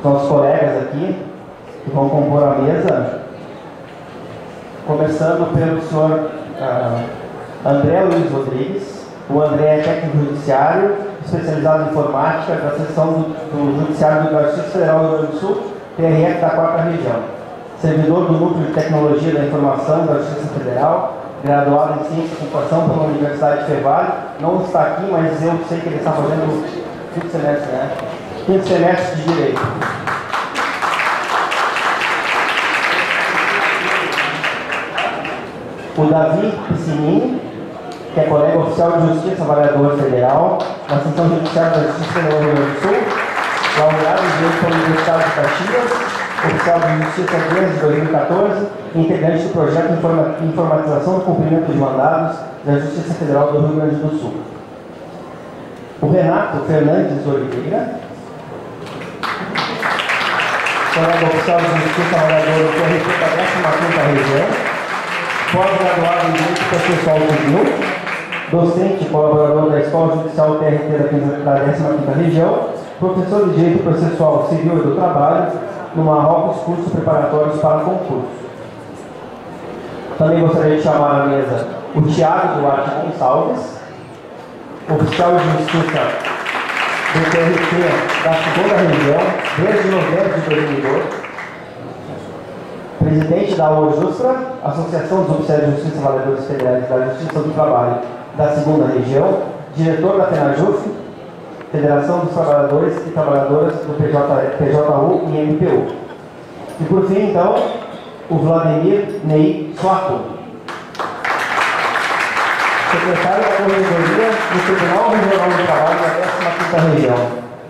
nossos colegas aqui que vão compor a mesa, começando pelo senhor André Luiz Rodrigues. O André é técnico judiciário, especializado em informática, da seção do Judiciário da Justiça Federal do Rio Grande do Sul, TRF da 4ª Região. Servidor do Núcleo de Tecnologia da Informação da Justiça Federal, graduado em Ciência da Computação pela Universidade de Fevale. Não está aqui, mas eu sei que ele está fazendo quinto semestre, né? Quinto semestre de Direito. O Davi Piscinini, que é colega oficial de Justiça Avaliador Federal, na Seção Judiciária da Justiça Federal do Rio Grande do Sul, laureado em Direito pela Universidade de Caxias, oficial de Justiça desde 2014, integrante do projeto de informatização do cumprimento de mandados da Justiça Federal do Rio Grande do Sul. O Renato Fernandes Oliveira, colega oficial de Justiça Avaliador do TRF da 15ª Região, pós-graduado em Direito Processual Civil, docente e colaborador da Escola Judicial TRT da 15ª Região, professor de Direito Processual Civil e do Trabalho, no Marrocos, cursos preparatórios para concurso. Também gostaria de chamar à mesa o Tiago Duarte Gonçalves, oficial de Justiça do TRT da 2ª Região, desde novembro de 2012, presidente da OJUSTRA, Associação dos Oficiais de Justiça Avaliadores Federais da Justiça do Trabalho da 2ª Região, diretor da FENAJUF, Federação dos Trabalhadores e Trabalhadoras do PJU e MPU. E por fim, então, o Vladimir Ney Suato, secretário da Corregedoria do Tribunal Regional do Trabalho da 15ª Região,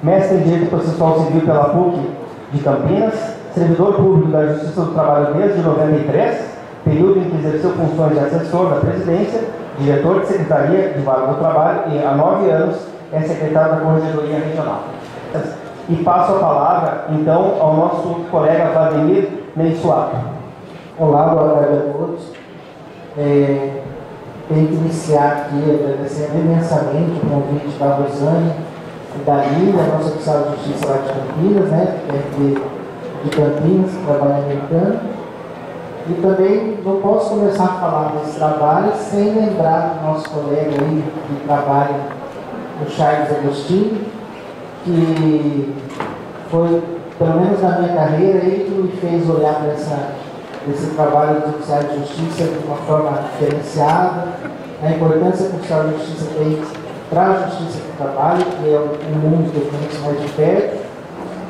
mestre em Direito Processual Civil pela PUC de Campinas, servidor público da Justiça do Trabalho desde 93, período em que exerceu funções de assessor da presidência, diretor de secretaria de vaga do trabalho e, há 9 anos, é secretário da Corregedoria Regional. E passo a palavra, então, ao nosso colega Vladimir Mensuato. Olá, boa tarde a todos. Tenho que iniciar aqui agradecendo imensamente o convite da Rosane e da Lília, nossa oficial de justiça lá de Campinas, né, de Campinas, que trabalha americano. E também não posso começar a falar desse trabalho sem lembrar do nosso colega aí que trabalha, o Charles Agostinho, que foi, pelo menos na minha carreira, ele que me fez olhar para esse trabalho dos oficiais de justiça de uma forma diferenciada, a importância que o oficial de justiça tem para a justiça do trabalho, que é um mundo que eu conheço mais de perto,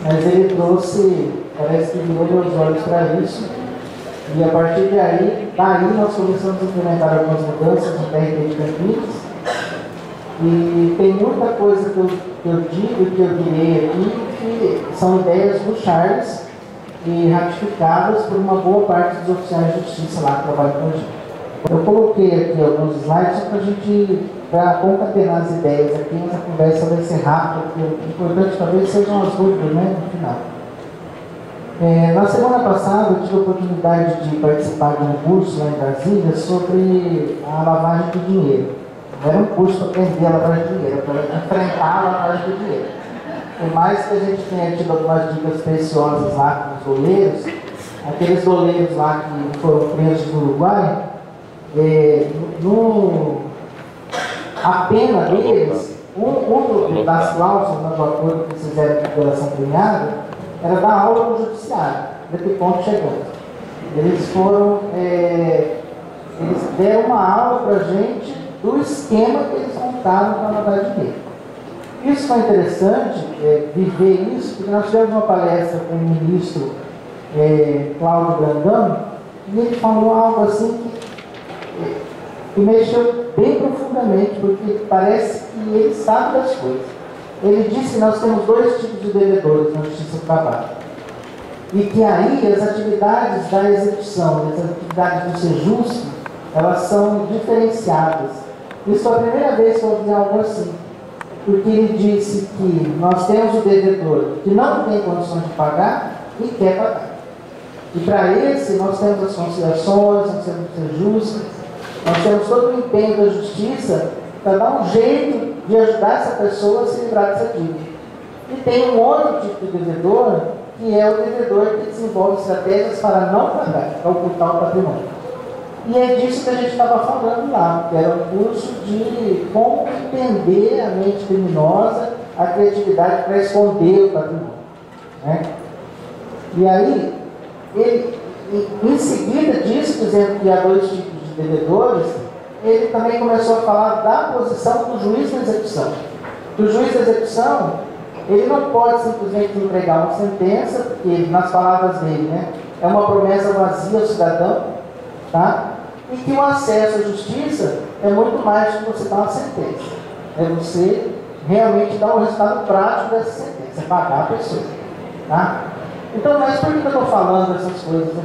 mas ele trouxe, parece que virou meus olhos para isso, e a partir daí nós começamos a implementar algumas mudanças no TRT de Campinas, e tem muita coisa que eu digo e que eu direi aqui, que são ideias do Charles e ratificadas por uma boa parte dos oficiais de justiça lá que trabalham com a gente. Eu coloquei aqui alguns slides para concatenar as ideias aqui, mas a conversa vai ser rápida, porque o importante talvez sejam as dúvidas, né, no final. Na semana passada eu tive a oportunidade de participar de um curso lá em Brasília sobre a lavagem de dinheiro. Não era um curso para aprender a lavagem de dinheiro, para enfrentar a lavagem de dinheiro. Por mais que a gente tenha tido algumas dicas preciosas lá com os doleiros, aqueles doleiros lá que foram presos no Uruguai, a pena deles, uma das cláusulas do acordo que eles fizeram com a população premiada, era dar aula no judiciário, de que ponto chegamos. Eles deram uma aula para a gente do esquema que eles montaram para lavar dinheiro. Isso foi interessante, viver isso, porque nós tivemos uma palestra com o ministro Cláudio Brandão, e ele falou algo assim que mexeu bem profundamente, porque parece que ele sabe das coisas. Ele disse que nós temos 2 tipos de devedores na Justiça do Trabalho. E que aí as atividades da execução, as atividades do ser justo, elas são diferenciadas. Isso foi a primeira vez que eu ouvi algo assim. Porque ele disse que nós temos o devedor que não tem condições de pagar e quer pagar. E para esse nós temos as conciliações, nós temos o ser justo, nós temos todo o empenho da justiça para dar um jeito de ajudar essa pessoa a se livrar dessa dívida. E tem um outro tipo de devedor, que é o devedor que desenvolve estratégias para não pagar, para ocultar o patrimônio. E é disso que a gente estava falando lá, que era um curso de como entender a mente criminosa, a criatividade para esconder o patrimônio, né? E aí, ele, em seguida disso, dizendo que há dois tipos de devedores, ele também começou a falar da posição do juiz da execução. O juiz da execução, ele não pode simplesmente entregar uma sentença, porque, nas palavras dele, né, é uma promessa vazia ao cidadão, tá? E que o acesso à justiça é muito mais do que você dar uma sentença. É você realmente dar um resultado prático dessa sentença, é pagar a pessoa, tá? Então, mas por que eu estou falando essas coisas, né?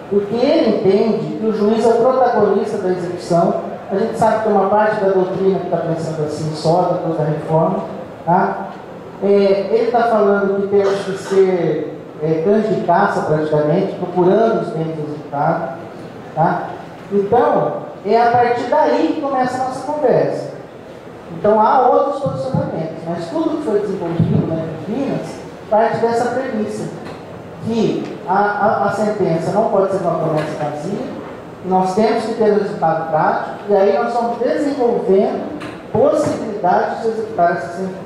Porque ele entende que o juiz é o protagonista da execução. A gente sabe que uma parte da doutrina que está pensando assim, só da toda a reforma, tá? Ele está falando que temos que ser cães de caça, praticamente, procurando os bens executados, tá? Então, é a partir daí que começa a nossa conversa. Então, há outros posicionamentos, mas tudo que foi desenvolvido na Campinas parte dessa premissa, que a sentença não pode ser uma promessa vazia, nós temos que ter resultado prático, e aí nós estamos desenvolvendo possibilidades de executar essa sentença.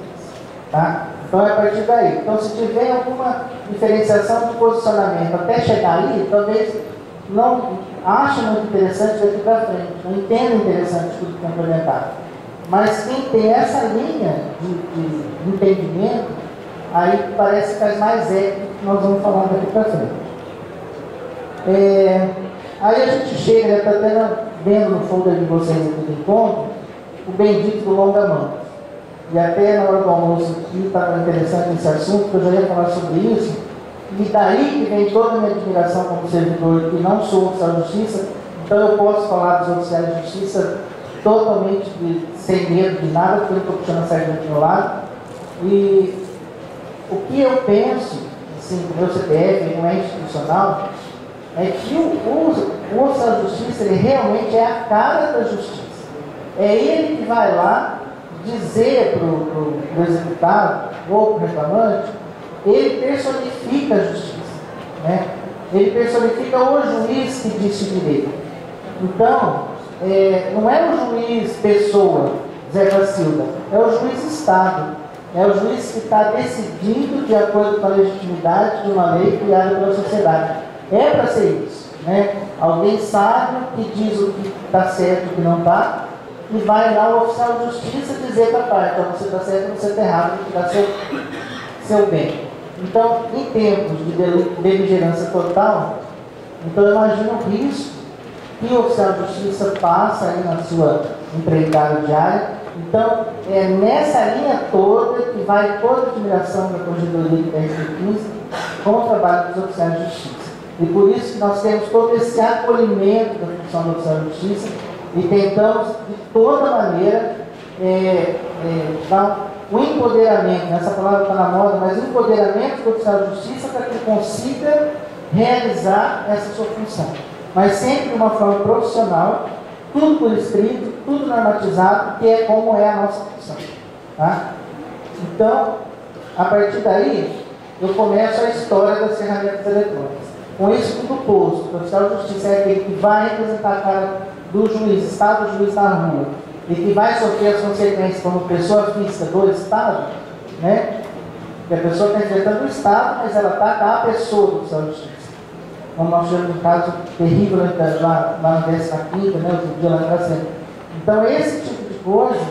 Tá? Então, é a partir daí. Então, se tiver alguma diferenciação de posicionamento até chegar aí, talvez não ache muito interessante daqui para frente, não entenda interessante tudo que é implementado. Mas quem tem essa linha de entendimento, aí parece que faz mais épico que nós vamos falar daqui para frente. Aí a gente chega, está até vendo no folder de vocês aqui do encontro, o bendito do Longa-Mantos. E até na hora do almoço aqui estava interessante esse assunto, que eu já ia falar sobre isso. E daí que vem toda a minha admiração como servidor, que não sou oficial de justiça, então eu posso falar dos oficiais de justiça totalmente sem medo de nada, porque eu estou puxando a sardinha do meu lado. E o que eu penso, assim, o meu CPF não é institucional, é que o oficial de justiça, ele realmente é a cara da justiça. É ele que vai lá dizer para o executado ou para o reclamante, ele personifica a justiça, né? Ele personifica o juiz que disse o direito. Então, não é o juiz pessoa, Zé da Silva, é o juiz Estado, é o juiz que está decidindo de acordo com a legitimidade de uma lei criada pela sociedade. É para ser isso, né? Alguém sábio que diz o que está certo e o que não está, e vai lá o oficial de justiça dizer para a parte, então você está certo, você está errado, que dá seu bem. Então, em tempos de beligerância total, então imagina o risco que o oficial de justiça passa aí na sua empreitada diária. Então, é nessa linha toda que vai toda a admiração da Corregedoria de 1015 com o trabalho dos oficiais de justiça. E por isso que nós temos todo esse acolhimento da função do oficial de justiça e tentamos, de toda maneira, dar o empoderamento, essa palavra está na moda, mas o empoderamento do oficial de justiça para que ele consiga realizar essa sua função. Mas sempre de uma forma profissional, tudo por escrito, tudo normatizado, que é como é a nossa função. Tá? Então, a partir daí, eu começo a história das ferramentas eletrônicas. Com isso tudo posto, o oficial de justiça é aquele que vai representar a cara do juiz, está do juiz na rua, e que vai sofrer as consequências como pessoa física do Estado, né? Que a pessoa está enfrentando o Estado, mas ela está com a pessoa do oficial de justiça. Como nós tivemos um caso terrível lá no 15ª, né? Outro dia lá na Cacete. Então, esse tipo de coisa,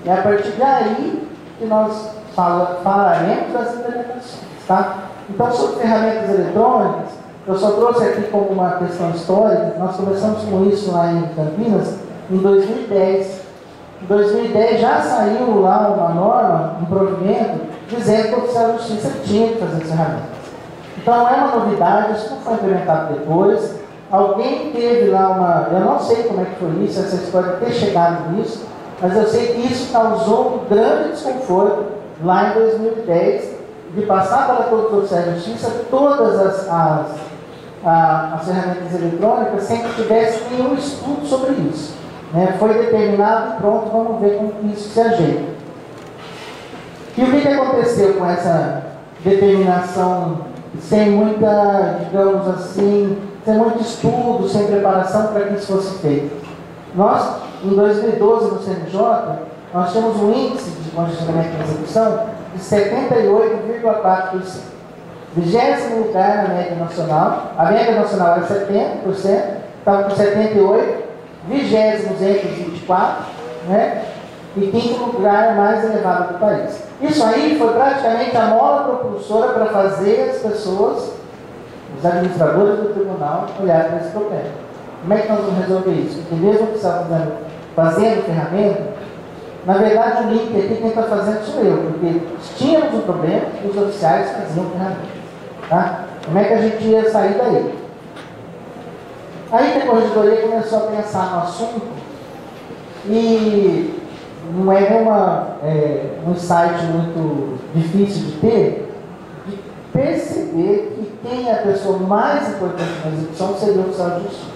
é a partir daí que nós falaremos das implementações, tá? Então, sobre ferramentas eletrônicas, eu só trouxe aqui como uma questão histórica. Nós começamos com isso lá em Campinas em 2010. Em 2010 já saiu lá uma norma, um provimento, dizendo que o oficial de justiça tinha que fazer as ferramentas. Então não é uma novidade, isso não foi implementado depois. Alguém teve lá eu não sei como é que foi isso, essa história de ter chegado nisso, mas eu sei que isso causou um grande desconforto lá em 2010, de passar para todos os oficiais de justiça todas as ferramentas eletrônicas sem que tivesse nenhum estudo sobre isso. Foi determinado e pronto, vamos ver como isso se ajeita. E o que aconteceu com essa determinação sem muita, digamos assim, sem muito estudo, sem preparação para que isso fosse feito? Nós, em 2012, no CNJ, nós temos um índice de congestionamento de execução de 78,4%. 20º lugar na média nacional. A média nacional era 70%, estava com 78%, 20º entre os 24%, né? E 5º lugar mais elevado do país. Isso aí foi praticamente a mola propulsora para fazer as pessoas, os administradores do tribunal, olharem para esse problema. Como é que nós vamos resolver isso? Porque mesmo que está fazendo ferramenta, na verdade o link aqui quem está fazendo sou eu, porque tínhamos um problema e os oficiais faziam ferramenta. Tá? Como é que a gente ia sair daí? Aí a corregedoria começou a pensar no assunto e não é um insight muito difícil de ter, de perceber que quem é a pessoa mais importante na execução seria o oficial de justiça.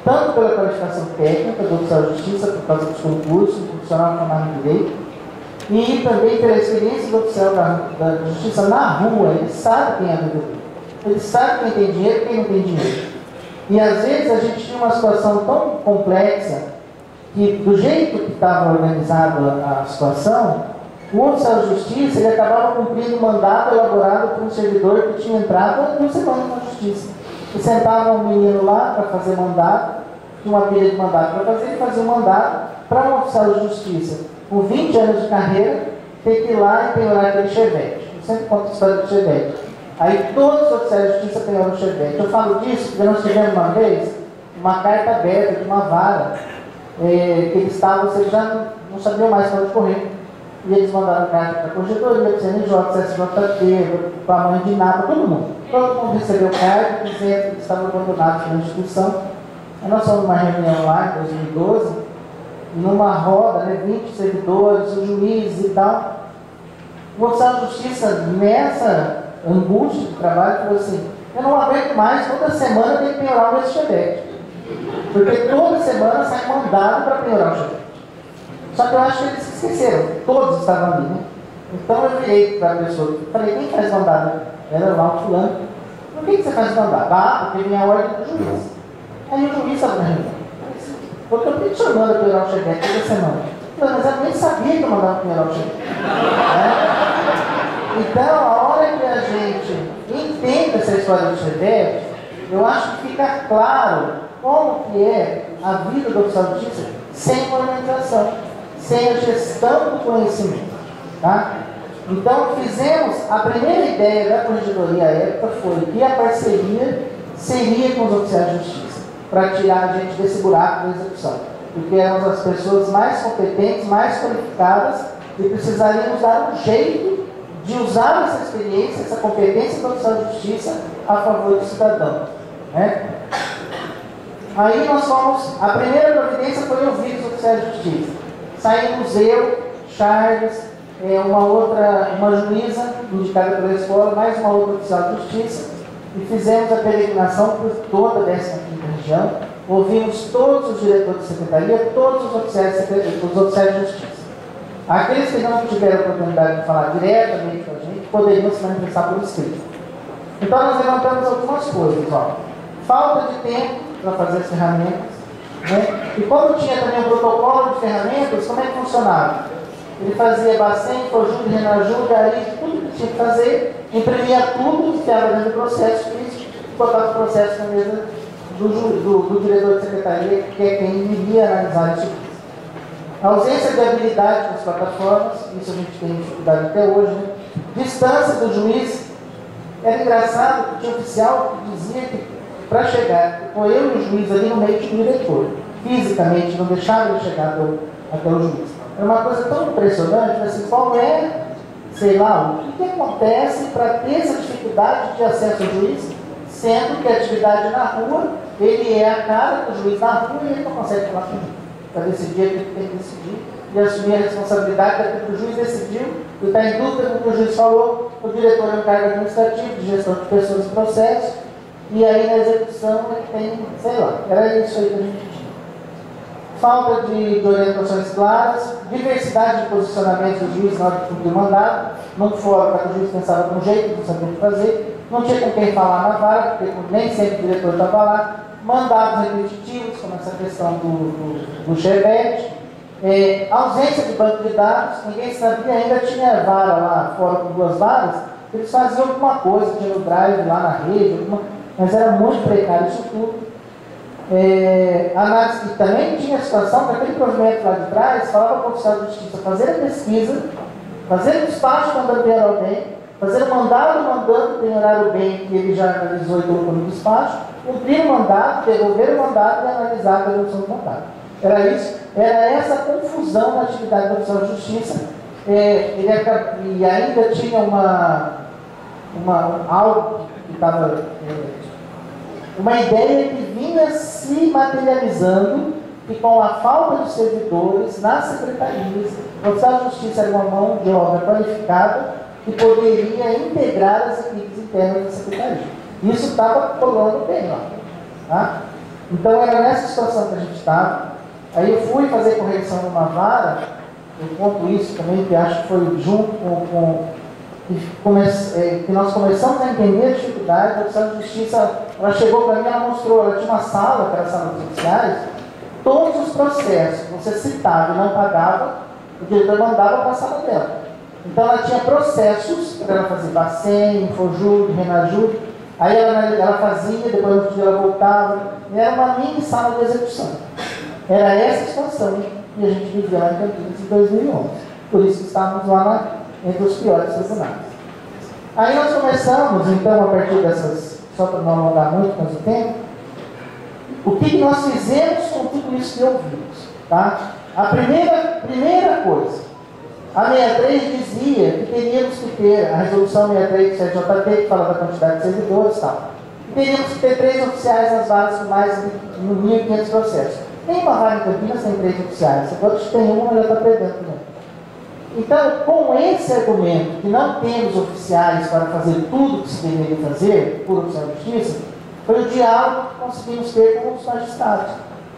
Tanto pela qualificação técnica do oficial de justiça, por causa dos concursos, do profissional formado em direito, e também pela experiência do oficial da justiça na rua. Ele sabe quem é devedor, ele sabe quem tem dinheiro e quem não tem dinheiro. E às vezes a gente tinha uma situação tão complexa que, do jeito que estava organizada a situação, o oficial de justiça ele acabava cumprindo um mandato elaborado por um servidor que tinha entrado há 2 semanas na justiça. E sentava um menino lá para fazer mandato, tinha uma pilha de mandato para fazer, e fazia um mandato para um oficial de justiça com 20 anos de carreira ter que ir lá e penhorar aquele chevette. Eu sempre conto a história do chevette. Aí todos os oficiais de justiça penhoram o chevette. Eu falo disso porque nós tivemos uma vez uma carta aberta de uma vara que eles estavam, vocês já não sabiam mais para onde correr. E eles mandaram carta para a corregedoria, para o CNJ, SJT, para a mãe de nada, todo mundo. Todo mundo recebeu carta dizendo que eles estavam abandonados na instituição. Aí nós fomos numa reunião lá em 2012, numa roda, 20 servidores, o juiz e tal. O oficial de justiça, nessa angústia de trabalho, falou assim: eu não aguento mais, toda semana tem que penhorar o meu chevette. Porque toda semana sai mandado para penhorar o chevette. Só que eu acho que eles se esqueceram, todos estavam ali, né? Então eu virei para a pessoa e falei: quem faz mandado? Era lá o fulano. Por que você faz mandado? Ah, porque vem a ordem do juiz. Aí o juiz estava na reunião. Porque eu estou te chamando a penhorar o chevette toda semana. Mas eu nem sabia que eu mandava penhorar o chevette. Então, a hora que a gente entende essa história do chevette, eu acho que fica claro como que é a vida do oficial de justiça sem organização, sem a gestão do conhecimento. Tá? Então, a primeira ideia da corregedoria à época foi que a parceria seria com os oficiais de justiça, para tirar a gente desse buraco da execução. Porque éramos as pessoas mais competentes, mais qualificadas e precisaríamos dar um jeito de usar essa experiência, essa competência do oficial de justiça a favor do cidadão. Né? Aí nós fomos, a primeira providência foi ouvir os oficiais de justiça. Saímos eu, Charles, uma juíza indicada pela escola, mais uma outra oficial de justiça, e fizemos a peregrinação por toda a 15ª região. Ouvimos todos os diretores de secretaria, todos os oficiais de justiça. Aqueles que não tiveram a oportunidade de falar diretamente com a gente, poderiam se manifestar por escrito. Então nós levantamos algumas coisas. Falta de tempo para fazer as ferramentas, né? E como tinha também um protocolo de ferramentas, como é que funcionava? Ele fazia Bacen, Cojude, Renajude, aí tudo que tinha que fazer, imprimia tudo, enfiava dentro do processo físico, botava o processo na mesa do diretor de secretaria, que é quem iria analisar isso. A ausência de habilidade das plataformas, isso a gente tem dificuldade até hoje, né? Distância do juiz. Era engraçado que tinha oficial que dizia que para chegar, com eu e o juiz ali no meio tinha o diretor, fisicamente, não deixava ele chegar até o juiz. Era uma coisa tão impressionante, mas assim, qual é, sei lá, o que acontece para ter essa dificuldade de acesso ao juiz, sendo que a atividade na rua, ele é a cara do juiz na rua e ele não consegue falar com ele. Para decidir aquilo que tem que decidir e assumir a responsabilidade daquilo que o juiz decidiu e está em dúvida com o que o juiz falou. O diretor é um cargo administrativo de gestão de pessoas e processos, e aí na execução ele tem, sei lá, era isso aí que a gente tinha. falta de orientações claras, diversidade de posicionamentos do juiz na hora de cumprir o mandado, não fora para o juiz pensava de um jeito, não sabia o que fazer, não tinha com quem falar na vara, porque nem sempre o diretor estava lá, mandados repetitivos, como essa questão do Chevette, ausência de banco de dados, ninguém sabia, ainda tinha vara lá fora com 2 varas, eles faziam alguma coisa, tinha no drive lá na rede, mas era muito precário isso tudo. Análise que também tinha a situação que aquele provimento lá de trás falava para o oficial de justiça fazer a pesquisa, fazer o despacho mandando penhorar o bem, fazer o mandado mandando penhorar o bem que ele já analisou e colocou no despacho, cumprir o mandado, devolver o mandado e analisar a devolução do mandado. Era isso, era essa confusão na atividade do oficial de justiça. E ainda tinha algo que estava... uma ideia que vinha se materializando e com a falta de servidores nas secretarias, o oficial de justiça era uma mão de obra qualificada que poderia integrar as equipes internas da secretaria. Isso estava rolando bem lá. Tá? Então era nessa situação que a gente estava. Aí eu fui fazer correção numa vara, eu conto isso também, que acho que foi junto que nós começamos a entender a dificuldade. A oficial de justiça, ela chegou para mim, ela mostrou, ela tinha uma sala, que era a sala dos oficiais, todos os processos que você citava e não pagava, o diretor mandava para a sala dela. Então ela tinha processos para ela fazer Bacen, Infojur, Renajur, aí ela fazia, depois no outro dia ela voltava, e era uma mini sala de execução. Era essa a situação que a gente vivia lá em Campinas em 2011. Por isso que estávamos lá entre os piores tribunais. Aí nós começamos, então, a partir dessas, só para não alongar muito mais o tempo, o que nós fizemos com tudo isso que ouvimos. Tá? A primeira coisa, a 63 dizia que teríamos que ter a resolução 63 do CJT, que fala da quantidade de servidores e tal. E teríamos que ter 3 oficiais nas varas com mais de 1.500 processos. Tem uma vara em Campinas, tem 3 oficiais. Você pode ter uma, já está perdendo também. Então, com esse argumento que não temos oficiais para fazer tudo o que se deveria fazer por oficial de justiça, foi o diálogo que conseguimos ter com os magistrados.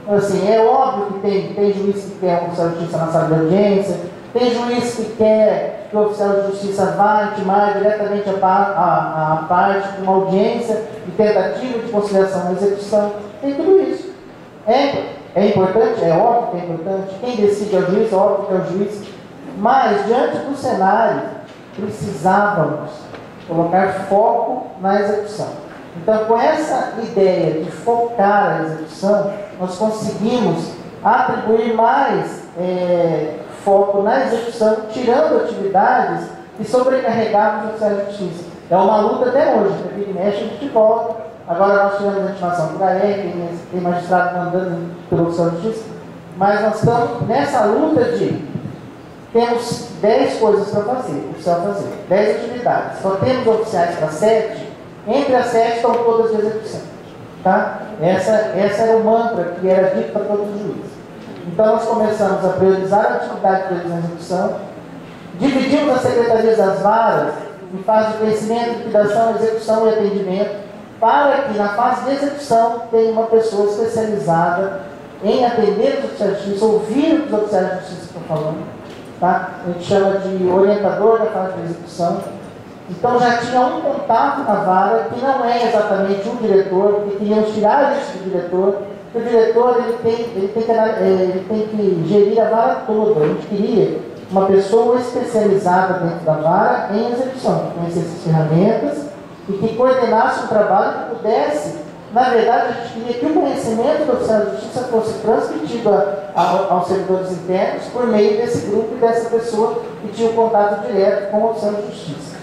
Assim, é óbvio que tem juiz que quer um oficial de justiça na sala de audiência, tem juiz que quer que o oficial de justiça vá intimar diretamente a parte de uma audiência de tentativa de conciliação na execução. Tem tudo isso. É importante? É óbvio que é importante. Quem decide é o juiz, óbvio que é o juiz. Mas, diante do cenário, precisávamos colocar foco na execução. Então, com essa ideia de focar a execução, nós conseguimos atribuir mais foco na execução, tirando atividades que sobrecarregavam os oficiais de justiça. É uma luta até hoje, porque vira e mexe a gente volta. Agora nós tivemos a intimação por aí, tem magistrado mandando pelo oficial de justiça, mas nós estamos nessa luta de temos 10 coisas para fazer, o oficial fazer, 10 atividades. Só temos oficiais para 7, entre as 7 estão todas de execução. Tá? Essa era o mantra que era dito para todos os juízes. Então nós começamos a priorizar a atividade deles na execução, dividimos as secretarias das varas em fase de conhecimento, liquidação, execução e atendimento, para que na fase de execução tenha uma pessoa especializada em atender os oficiais de justiça, ouvir o que os oficiais de justiça estão falando. Tá? A gente chama de orientador da fase de execução. Então já tinha um contato na vara que não é exatamente um diretor, porque queríamos tirar isso do diretor, porque o diretor ele tem que gerir a vara toda. A gente queria uma pessoa especializada dentro da vara em execução, que conhecesse as ferramentas e que coordenasse um trabalho que pudesse. Na verdade, a gente queria que o conhecimento do oficial de justiça fosse transmitido aos servidores internos por meio desse grupo e dessa pessoa que tinha um contato direto com o oficial de justiça.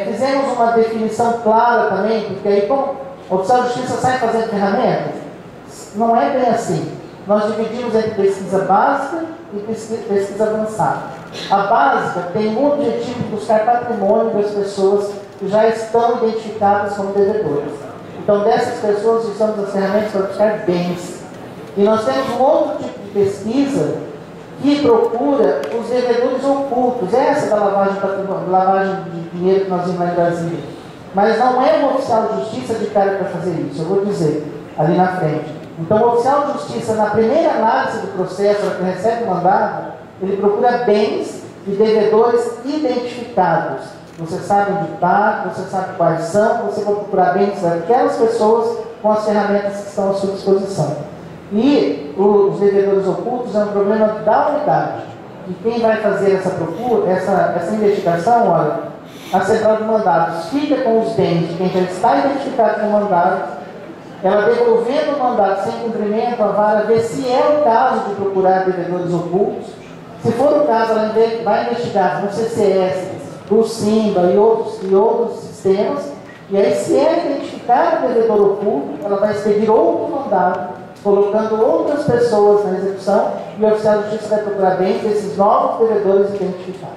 Fizemos uma definição clara também, porque aí, como o oficial de justiça sai fazendo ferramentas, não é bem assim. Nós dividimos entre pesquisa básica e pesquisa avançada. A básica tem o objetivo de buscar patrimônio das pessoas que já estão identificadas como devedoras. Então, dessas pessoas, usamos as ferramentas para buscar bens. E nós temos um outro tipo de pesquisa que procura os devedores ocultos. Essa da lavagem de dinheiro que nós vimos lá em Brasília. Mas não é um oficial de justiça de cara para fazer isso. Eu vou dizer ali na frente. Então, o oficial de justiça, na primeira análise do processo, que recebe o mandado, ele procura bens de devedores identificados. Você sabe onde está, você sabe quais são, você vai procurar bens daquelas pessoas com as ferramentas que estão à sua disposição. E os devedores ocultos é um problema da unidade. E quem vai fazer essa procura, essa investigação, olha, a central de mandados fica com os bens de quem já está identificado com o mandado, ela devolvendo o mandado sem cumprimento, a vara vê se é o caso de procurar devedores ocultos. Se for o caso, ela vai investigar no CCS, do SIMBA e outros sistemas, e aí, se é identificado o devedor oculto, ela vai expedir outro mandado, colocando outras pessoas na execução, e o oficial de justiça vai procurar bem desses novos devedores identificados.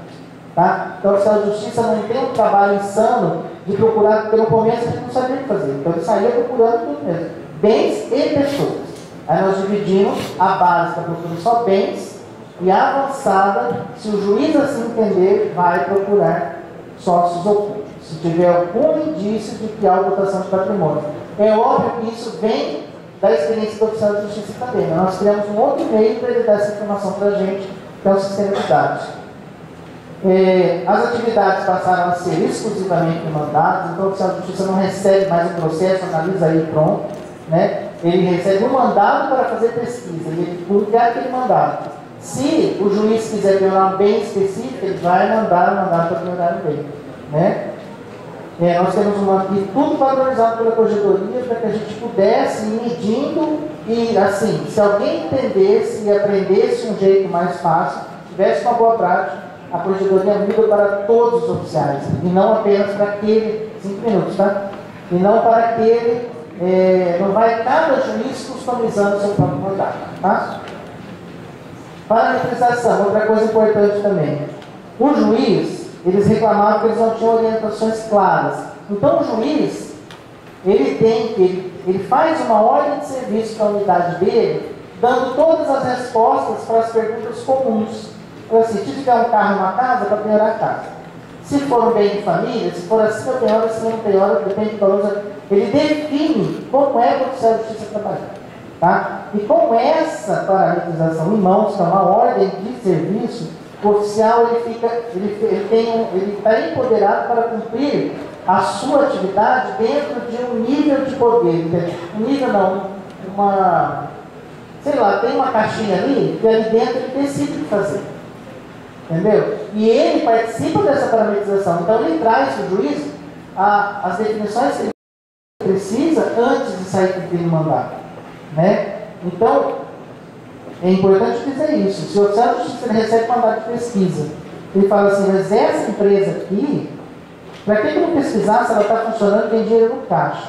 Tá? Então, o oficial de justiça não tem um trabalho insano de procurar, porque no começo a gente não sabia o que fazer. Então, ele saía procurando tudo mesmo, bens e pessoas. Aí nós dividimos a básica, procurando só bens, e a avançada, se o juiz assim entender, vai procurar sócios ocultos, se tiver algum indício de que há ocultação de patrimônio. É óbvio que isso vem da experiência do oficial de justiça também. Nós criamos um outro meio para ele dar essa informação para a gente, que é o sistema de dados. As atividades passaram a ser exclusivamente demandadas, então o oficial de justiça não recebe mais o processo, analisa aí e pronto, né? Ele recebe um mandado para fazer pesquisa, e ele publica aquele mandado. Se o juiz quiser piorar um bem específico, ele vai mandar o mandado para piorar o bem, né? Nós temos tudo padronizado pela corregedoria para que a gente pudesse ir medindo e, assim, se alguém entendesse e aprendesse um jeito mais fácil, tivesse uma boa prática, a corregedoria muda para todos os oficiais, e não apenas para aquele, 5 minutos, tá? E não para aquele, não vai cada juiz customizando o seu próprio mandato, tá? Parametrização, outra coisa importante também. O juiz, eles reclamavam que eles não tinham orientações claras. Então o juiz, ele faz uma ordem de serviço para a unidade dele, dando todas as respostas para as perguntas comuns. Então assim, se tiver um carro e uma casa, para penhorar a casa. Se for um bem de família, se for assim, eu penhoro, se não penhoro, depende do valor. Ele define como é que o oficial de justiça trabalha. Tá? E com essa parametrização em mãos, que é uma ordem de serviço, o oficial ele está empoderado para cumprir a sua atividade dentro de um nível de poder. Um nível não, tem uma caixinha ali, que ali dentro ele decide o que fazer. Entendeu? E ele participa dessa parametrização. Então ele traz para o juiz as definições que ele precisa antes de sair cumprindo o mandato. Né? Então, é importante dizer isso. Se o oficial de justiça recebe mandado de pesquisa, ele fala assim, mas essa empresa aqui, para que eu não pesquisar se ela está funcionando e tem dinheiro no caixa?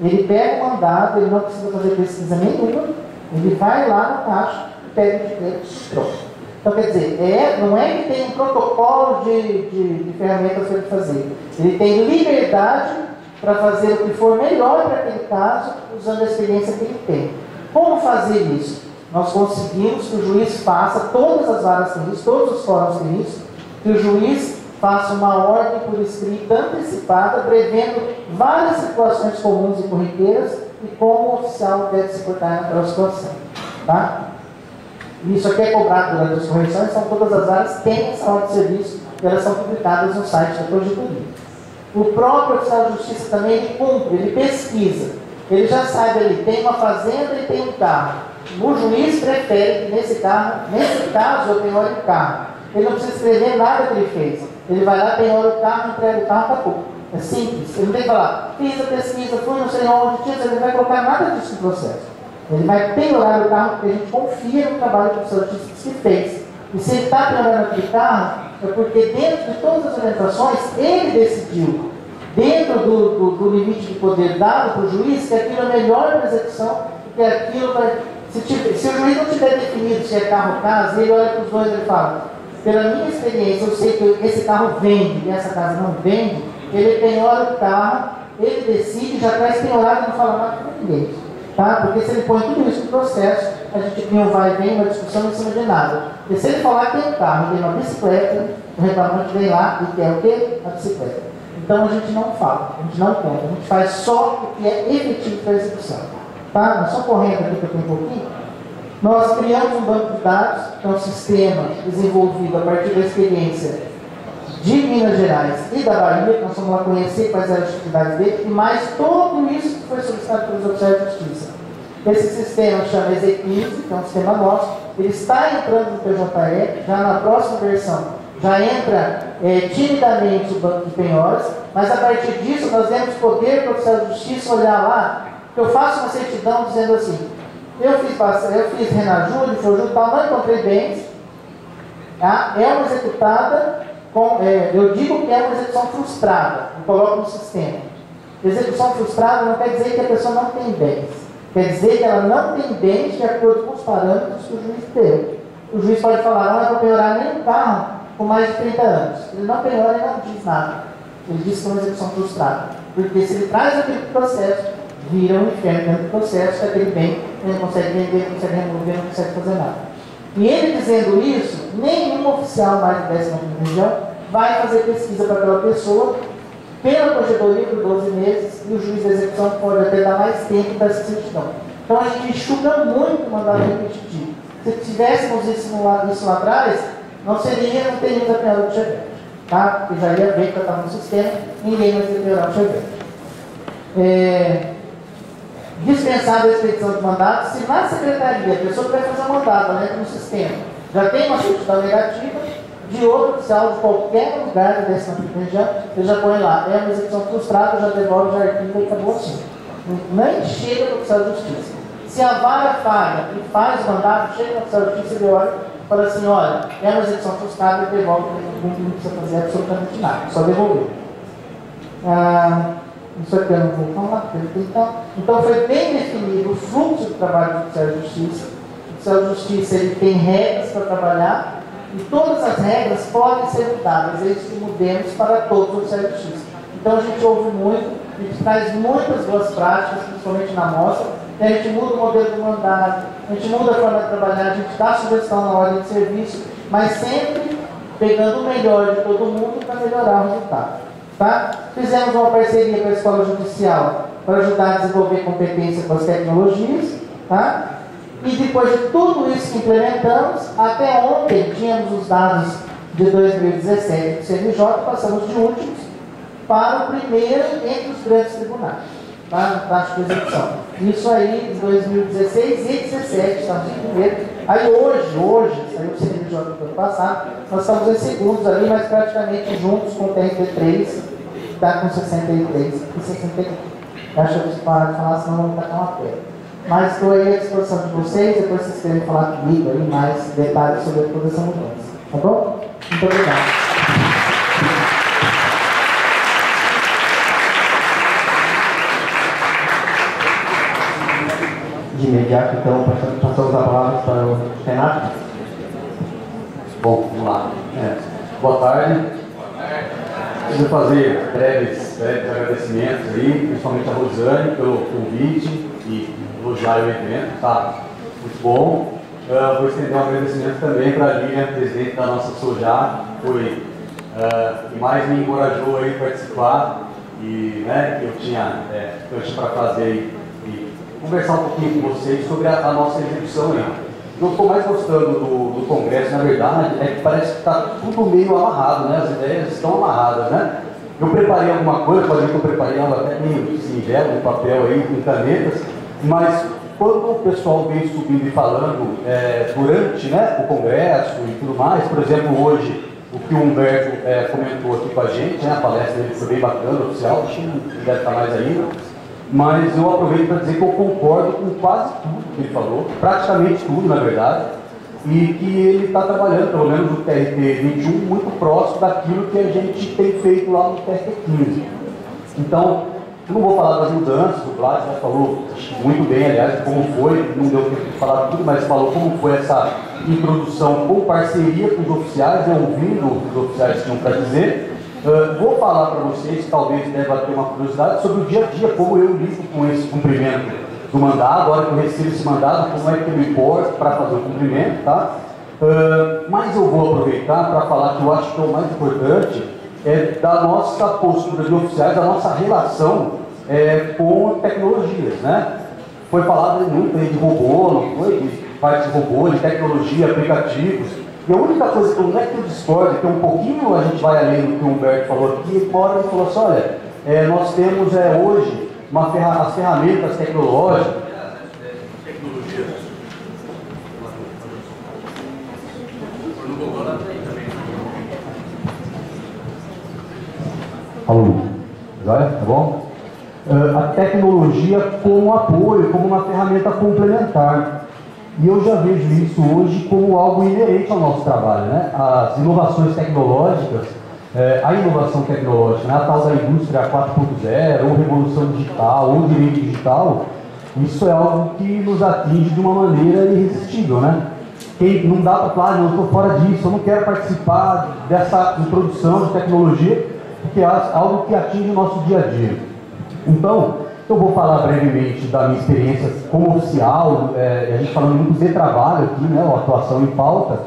Ele pega o mandado, ele não precisa fazer pesquisa nenhuma, ele vai lá no caixa e pega o dinheiro e pronto. Então, quer dizer, não é que tem um protocolo de ferramentas para ele fazer. Ele tem liberdade para fazer o que for melhor para aquele caso, usando a experiência que ele tem. Como fazer isso? Nós conseguimos que o juiz faça, todas as varas têm isso, todos os fóruns têm isso, que o juiz faça uma ordem por escrita antecipada, prevendo várias situações comuns e corriqueiras e como o oficial deve se portar naquela situação. Tá? Isso aqui é cobrado durante as correções, então todas as áreas têm essa ordem de serviço e elas são publicadas no site da corregedoria. O próprio oficial de justiça também, ele cumpre, ele pesquisa. Ele já sabe, ele tem uma fazenda e tem um carro. O juiz prefere que nesse caso, eu penhore o carro. Ele não precisa escrever nada que ele fez. Ele vai lá, penhora o carro, entrega o carro, acabou. É simples. Ele não tem que falar, fiz a pesquisa, fui não sei onde, ele não vai colocar nada disso no processo. Ele vai penhorar o carro porque a gente confia no trabalho que o oficial de justiça que fez. E se ele está penhorando aquele carro, é porque dentro de todas as orientações, ele decidiu, dentro do limite de poder dado para o juiz, que aquilo é melhor para a execução, que aquilo vai... Se o juiz não tiver definido se é carro ou casa, ele olha para os dois e ele fala, pela minha experiência, eu sei que esse carro vende e essa casa não vende, ele penhora o carro, ele decide, já traz penhorado e não fala nada com ninguém. Tá? Porque se ele põe tudo isso no processo, a gente cria um vai e vem, uma discussão em cima de nada. E se ele falar que tem um carro, tem uma bicicleta, o reclamante vem lá e quer o quê? A bicicleta. Então a gente não fala, a gente não conta, a gente faz só o que é efetivo para a execução. tá? Só correndo aqui que eu tenho um pouquinho. Nós criamos um banco de dados, que é um sistema desenvolvido a partir da experiência de Minas Gerais e da Bahia, que nós fomos lá conhecer quais eram as atividades dele, e mais tudo isso que foi solicitado pelos oficiais de justiça. Esse sistema chama EZ15, que é um sistema nosso, ele está entrando no PJE, já na próxima versão, já entra timidamente o banco de penhoras, mas a partir disso nós demos poder para o oficial de justiça olhar lá, que eu faço uma certidão dizendo assim, eu fiz Renaju, ele foi junto, não encontrei bens, tá? É uma executada, eu digo que é uma execução frustrada, eu coloco no sistema. Execução frustrada não quer dizer que a pessoa não tem bens, quer dizer que ela não tem bens de acordo com os parâmetros que o juiz deu. O juiz pode falar, não é para penhorar nem um carro com mais de 30 anos. Ele não penhora e não diz nada. Ele diz que é uma execução frustrada. Porque se ele traz aquele processo, vira um inferno dentro do processo, que aquele bem ele não consegue vender, não consegue remover, não consegue fazer nada. E ele dizendo isso, nenhum oficial mais de 15ª região vai fazer pesquisa para aquela pessoa pela corregedoria por 12 meses e o juiz da execução pode até dar mais tempo para essa certidão. Então a gente enxuga muito o mandado repetitivo. Se tivéssemos isso lá atrás, não teríamos a penhora do chevette, tá? Porque já ia ver que já estava no sistema, ninguém mais ia penhorar o chevette. Dispensável a expedição de mandato, se na secretaria a pessoa que vai fazer o mandato, ela entra no sistema, já tem uma certidão negativa de outro oficial de qualquer lugar da 15ª região, ele já põe lá, é uma execução frustrada, já devolve, já arquiva e acabou assim. Nem chega para o oficial de justiça. Se a vara falha e faz o mandato, chega no oficial de justiça e olha e fala assim, olha, é uma execução frustrada e devolve, não precisa fazer absolutamente nada, só devolver. Isso aqui eu não vou falar, então foi bem definido o fluxo do trabalho do oficial de justiça. O oficial de justiça ele tem regras para trabalhar e todas as regras podem ser mudadas, desde que mudemos para todos os oficiais de justiça. Então a gente ouve muito, a gente traz muitas boas práticas, principalmente na mostra, a gente muda o modelo do mandato, a gente muda a forma de trabalhar, a gente dá sugestão na ordem de serviço, mas sempre pegando o melhor de todo mundo para melhorar o resultado. Tá? Fizemos uma parceria com a Escola Judicial para ajudar a desenvolver competência com as tecnologias. Tá? E depois de tudo isso que implementamos, até ontem tínhamos os dados de 2017 do CNJ, passamos de últimos para o primeiro entre os grandes tribunais, tá? Na taxa de execução. Isso aí em 2016 e 2017, estamos em primeiro. Aí hoje, saiu o CNJ do ano passado, nós estamos em segundos ali, mas praticamente juntos com o TRT3, que está com 63 e 61. Acho que eu parar de falar, senão vamos tacar uma pedra. Mas estou aí à disposição de vocês, depois vocês querem falar comigo aí mais detalhes sobre toda essa mudança. Tá bom? Muito obrigado. De imediato, então, passamos a palavra para o Renato. Bom, vamos lá. Boa tarde. Preciso fazer breves agradecimentos aí, principalmente a Rosane pelo convite e elogiar o evento, tá muito bom. Vou estender um agradecimento também para a Lilian, presidente da nossa Sojá, foi que mais me encorajou aí a participar e que eu tinha para fazer e conversar um pouquinho com vocês sobre a nossa execução aí. O que eu estou mais gostando do Congresso, na verdade, é que parece que está tudo meio amarrado, né? As ideias estão amarradas, né? Eu preparei alguma coisa, pode ver que eu preparei algo até meio singelo, um papel aí, com canetas, mas quando o pessoal vem subindo e falando durante o Congresso e tudo mais, por exemplo, hoje, o que o Humberto comentou aqui com a gente, a palestra dele foi bem bacana, oficial, acho que deve estar mais ainda. Mas eu aproveito para dizer que eu concordo com quase tudo que ele falou, praticamente tudo, na verdade, e que ele está trabalhando, pelo menos no TRT 21, muito próximo daquilo que a gente tem feito lá no TRT 15. Então, eu não vou falar das mudanças, o Vlad já falou muito bem, aliás, como foi, não deu tempo de falar tudo, mas falou como foi essa introdução com parceria com os oficiais, ouvindo o que os oficiais tinham para dizer. Vou falar para vocês, talvez deva ter uma curiosidade, sobre o dia a dia, como eu lido com esse cumprimento do mandado, agora que eu recebo esse mandado, como é que eu me porto para fazer o cumprimento, tá? Mas eu vou aproveitar para falar que eu acho que é o mais importante, da nossa postura de oficiais, da nossa relação com tecnologias, né? Foi falado muito aí de robô, não foi? De parte de robô, de tecnologia, aplicativos. E a única coisa que não é que eu discordo, que um pouquinho a gente vai além do que o Humberto falou aqui, uma hora ele falou assim, olha, nós temos hoje as ferramentas tecnológicas. Alô, joia? Tá bom? A tecnologia como apoio, como uma ferramenta complementar. E eu já vejo isso hoje como algo inerente ao nosso trabalho, né? As inovações tecnológicas, a inovação tecnológica, né? A tal da indústria 4.0, ou revolução digital, ou direito digital, isso é algo que nos atinge de uma maneira irresistível, né? Não dá para falar, não, eu estou fora disso, eu não quero participar dessa introdução de tecnologia, porque é algo que atinge o nosso dia a dia. Então, eu vou falar brevemente da minha experiência como oficial, a gente falando muito de trabalho aqui, né, a atuação em pauta.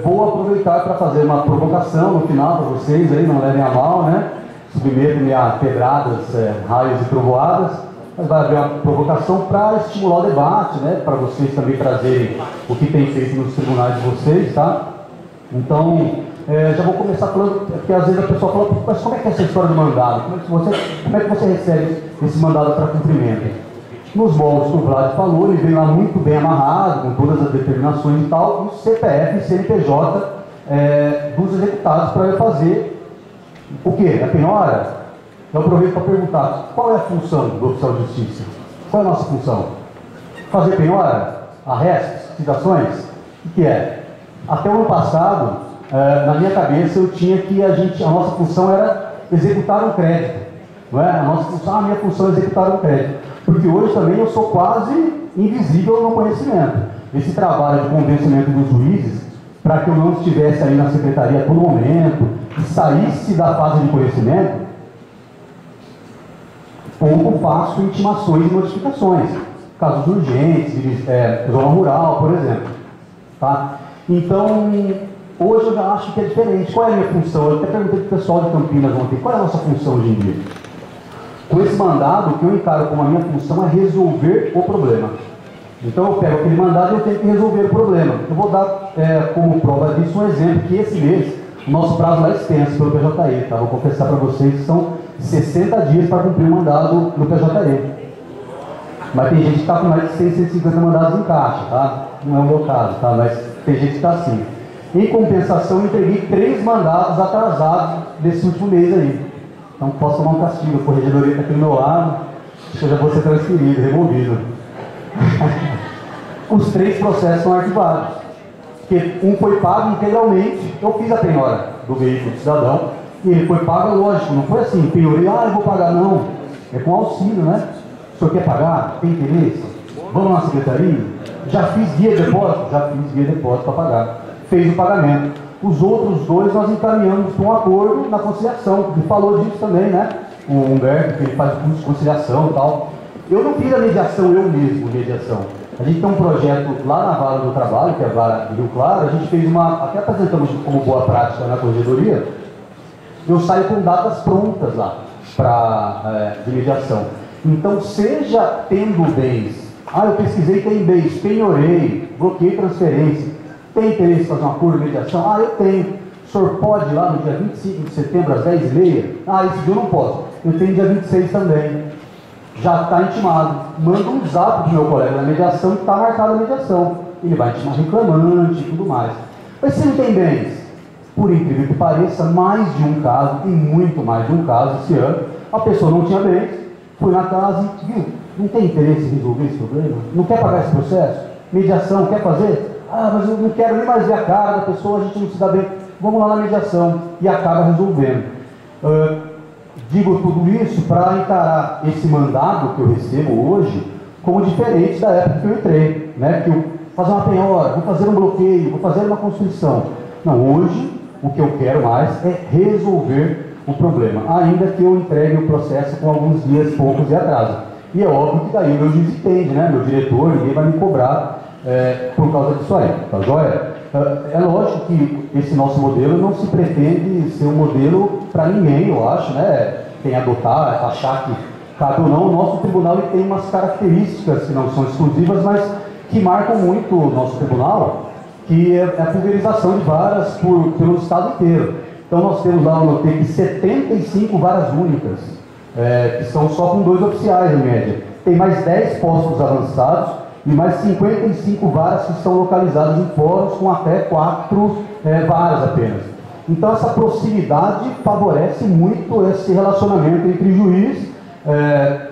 Vou aproveitar para fazer uma provocação no final para vocês, aí, não levem a mal, né? Submetem-me a pedradas, raios e trovoadas, mas vai haver uma provocação para estimular o debate, né? Para vocês também trazerem o que tem feito nos tribunais de vocês, tá? Então, já vou começar falando, porque às vezes a pessoa fala, mas como é que é essa história do mandado? Como é que você recebe esse mandado para cumprimento? Nos moldes que o Vlad falou, ele vem lá muito bem amarrado, com todas as determinações e tal, e o CPF e CNPJ dos executados para fazer o quê? A penhora? Eu aproveito para perguntar, qual é a função do oficial de justiça? Qual é a nossa função? Fazer penhora? Arrestos? Citações? O que é? Até o ano passado, na minha cabeça, eu tinha que a nossa função era executar um crédito. Não é? A minha função é executar um crédito. Porque hoje também eu sou quase invisível no conhecimento. Esse trabalho de convencimento dos juízes, para que eu não estivesse aí na secretaria a todo momento, e saísse da fase de conhecimento, pouco faço intimações e notificações. Casos urgentes, zona rural, por exemplo. Tá? Então, hoje eu já acho que é diferente. Qual é a minha função? Eu até perguntei para o pessoal de Campinas ontem, qual é a nossa função hoje em dia? Com esse mandado, o que eu encaro como a minha função é resolver o problema. Então eu pego aquele mandado e eu tenho que resolver o problema. Eu vou dar como prova disso um exemplo, que esse mês, o nosso prazo lá é extenso pelo PJE, tá? Vou confessar para vocês que são 60 dias para cumprir o mandado no PJE. Mas tem gente que está com mais de 150 mandados em caixa, tá? Não é o meu caso, tá? Mas tem gente que está assim. Em compensação, eu entreguei 3 mandados atrasados desse último mês aí. Então posso tomar um castigo, a corregedoria está aqui do meu lado, acho que eu já vou ser transferido, removido. Os 3 processos são arquivados. Porque um foi pago integralmente, eu fiz a penhora do veículo do cidadão, e ele foi pago, lógico, não foi assim, penhorei, eu vou pagar, não. É com auxílio, né? O senhor quer pagar? Tem interesse? Vamos na secretaria? Já fiz guia de depósito? Já fiz guia de depósito para pagar. Fez o pagamento. Os outros 2 nós encaminhamos para um acordo na conciliação. Ele falou disso também, né? O Humberto, que ele faz curso de conciliação e tal. Eu não fiz a mediação eu mesmo, mediação. A gente tem um projeto lá na Vara do Trabalho, que é a Vara de Rio Claro, a gente fez até apresentamos como boa prática na corregedoria, eu saio com datas prontas lá de mediação. Então, seja tendo bens, eu pesquisei, tem bens, penhorei, bloqueei transferência, tem interesse em fazer um acordo de mediação? Eu tenho. O senhor pode ir lá no dia 25 de setembro, às 10h30? Esse dia eu não posso. Eu tenho dia 26 também. Já está intimado. Manda um zap para o meu colega da mediação que está marcada a mediação. Ele vai intimar reclamante e tudo mais. Mas se não tem bens, por incrível que pareça, mais de um caso, e muito mais de um caso esse ano, a pessoa não tinha bens, foi na casa e viu, não tem interesse em resolver esse problema? Não quer pagar esse processo? Mediação, quer fazer? Mas eu não quero nem mais ver a cara da pessoa, a gente não se dá bem. Vamos lá na mediação. E acaba resolvendo. Digo tudo isso para encarar esse mandado que eu recebo hoje como diferente da época que eu entrei, né? Que eu fazer uma penhora, vou fazer um bloqueio, vou fazer uma construção. Não, hoje o que eu quero mais é resolver o problema, ainda que eu entregue o processo com alguns dias, poucos de atraso. E é óbvio que daí o meu juiz entende, né? Meu diretor, ninguém vai me cobrar por causa disso aí, tá joia? É lógico que esse nosso modelo não se pretende ser um modelo para ninguém, eu acho, né? Quem adotar, achar cabe ou não, o nosso tribunal ele tem umas características que não são exclusivas, mas que marcam muito o nosso tribunal, que é a pulverização de varas pelo estado inteiro. Então nós temos lá no TEC 75 varas únicas, que são só com 2 oficiais em média. Tem mais 10 postos avançados e mais 55 varas que estão localizadas em fóruns com até 4 varas apenas. Então essa proximidade favorece muito esse relacionamento entre juiz,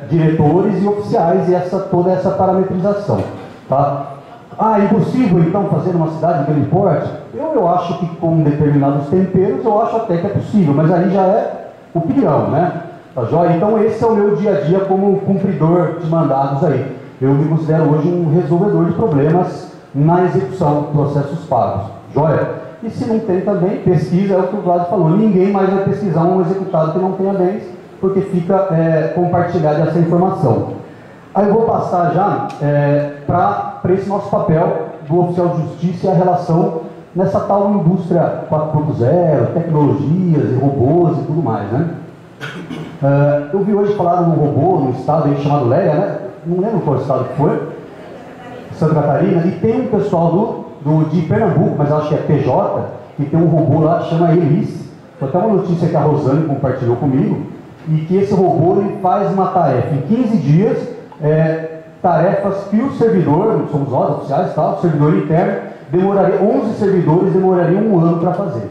diretores e oficiais e toda essa parametrização. Tá? É impossível então fazer numa cidade de grande porte? Eu acho que com determinados temperos eu acho até que é possível, mas aí já é opinião, né? Tá joia? Então esse é o meu dia a dia como cumpridor de mandados aí. Eu me considero hoje um resolvedor de problemas na execução de processos pagos. Joia? E se não tem também, pesquisa, é o que o Vlad falou, ninguém mais vai pesquisar um executado que não tenha bens, porque fica compartilhada essa informação. Aí eu vou passar já para esse nosso papel do oficial de justiça e a relação nessa tal indústria 4.0, tecnologias e robôs e tudo mais, né? Eu vi hoje falar de um robô no estado aí chamado Leia, né? Não lembro qual estado que foi, Santa Catarina, e tem um pessoal de Pernambuco, mas acho que é PJ, que tem um robô lá que chama Elis. Foi até uma notícia que a Rosane compartilhou comigo, e que esse robô ele faz uma tarefa em 15 dias, tarefas que o servidor, não somos nós oficiais, tá? O servidor interno, 11 servidores demorariam 1 ano para fazer.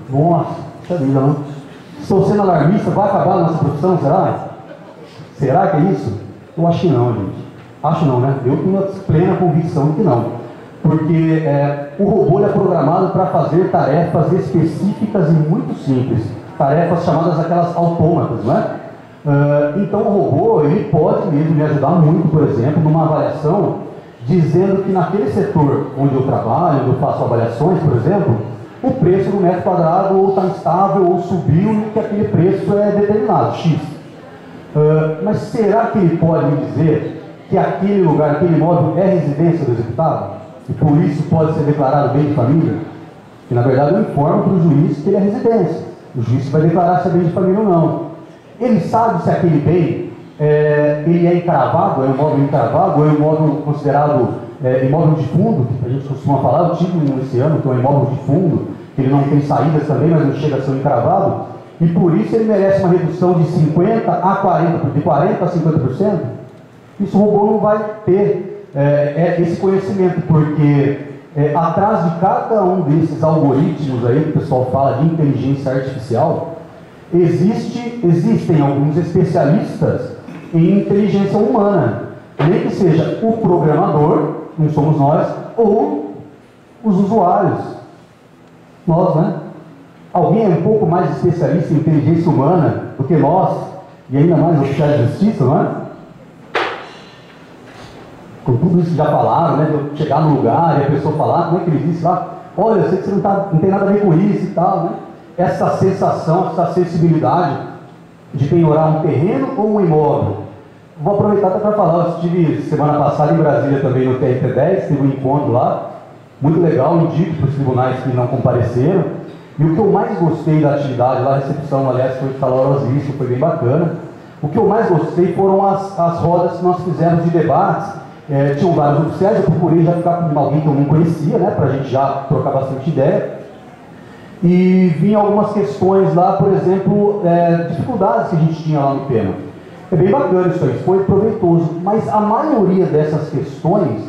Nossa, puxa vida, não? Estou sendo alarmista, vai acabar a nossa profissão, será? Será que é isso? Eu acho que não, gente. Acho não, né? Eu tenho a plena convicção de que não. Porque o robô é programado para fazer tarefas específicas e muito simples. Tarefas chamadas aquelas autômatas, não é? Então o robô ele pode mesmo me ajudar muito, por exemplo, numa avaliação, dizendo que naquele setor onde eu trabalho, onde eu faço avaliações, por exemplo, o preço do metro quadrado ou está instável ou subiu e que aquele preço é determinado, X. Mas será que ele pode me dizer que aquele lugar, aquele imóvel é residência do executado? E por isso pode ser declarado bem de família? E na verdade eu informo para o juiz que ele é residência. O juiz vai declarar se é bem de família ou não. Ele sabe se aquele bem ele é encravado, é um imóvel encravado, ou é um imóvel considerado imóvel de fundo, que a gente costuma falar. Eu tive um esse ano, que é um imóvel de fundo, que ele não tem saídas também, mas não chega a ser encravado, e por isso ele merece uma redução de 50% a 40%, de 40% a 50%. Isso o robô não vai ter esse conhecimento, porque atrás de cada um desses algoritmos aí que o pessoal fala de inteligência artificial, existem alguns especialistas em inteligência humana, nem que seja o programador, não somos nós, ou os usuários, nós, né? Alguém é um pouco mais especialista em inteligência humana do que nós, e ainda mais oficiais de justiça, não é? Com tudo isso que já falaram, né? De eu chegar no lugar e a pessoa falar, como é que ele disse lá? Olha, eu sei que você não tem nada a ver com isso e tal, né? Essa sensação, essa sensibilidade de penhorar um terreno ou um imóvel. Vou aproveitar até para falar, eu estive semana passada em Brasília também no TRT10, teve um encontro lá, muito legal, indico para os tribunais que não compareceram. E o que eu mais gostei da atividade lá, a recepção, aliás, foi calorosíssima, foi bem bacana. O que eu mais gostei foram as rodas que nós fizemos de debates. Tinham vários oficiais, eu procurei já ficar com alguém que eu não conhecia, né, para a gente já trocar bastante ideia. E vinha algumas questões lá, por exemplo, dificuldades que a gente tinha lá no tema. É bem bacana isso aí, foi proveitoso, mas a maioria dessas questões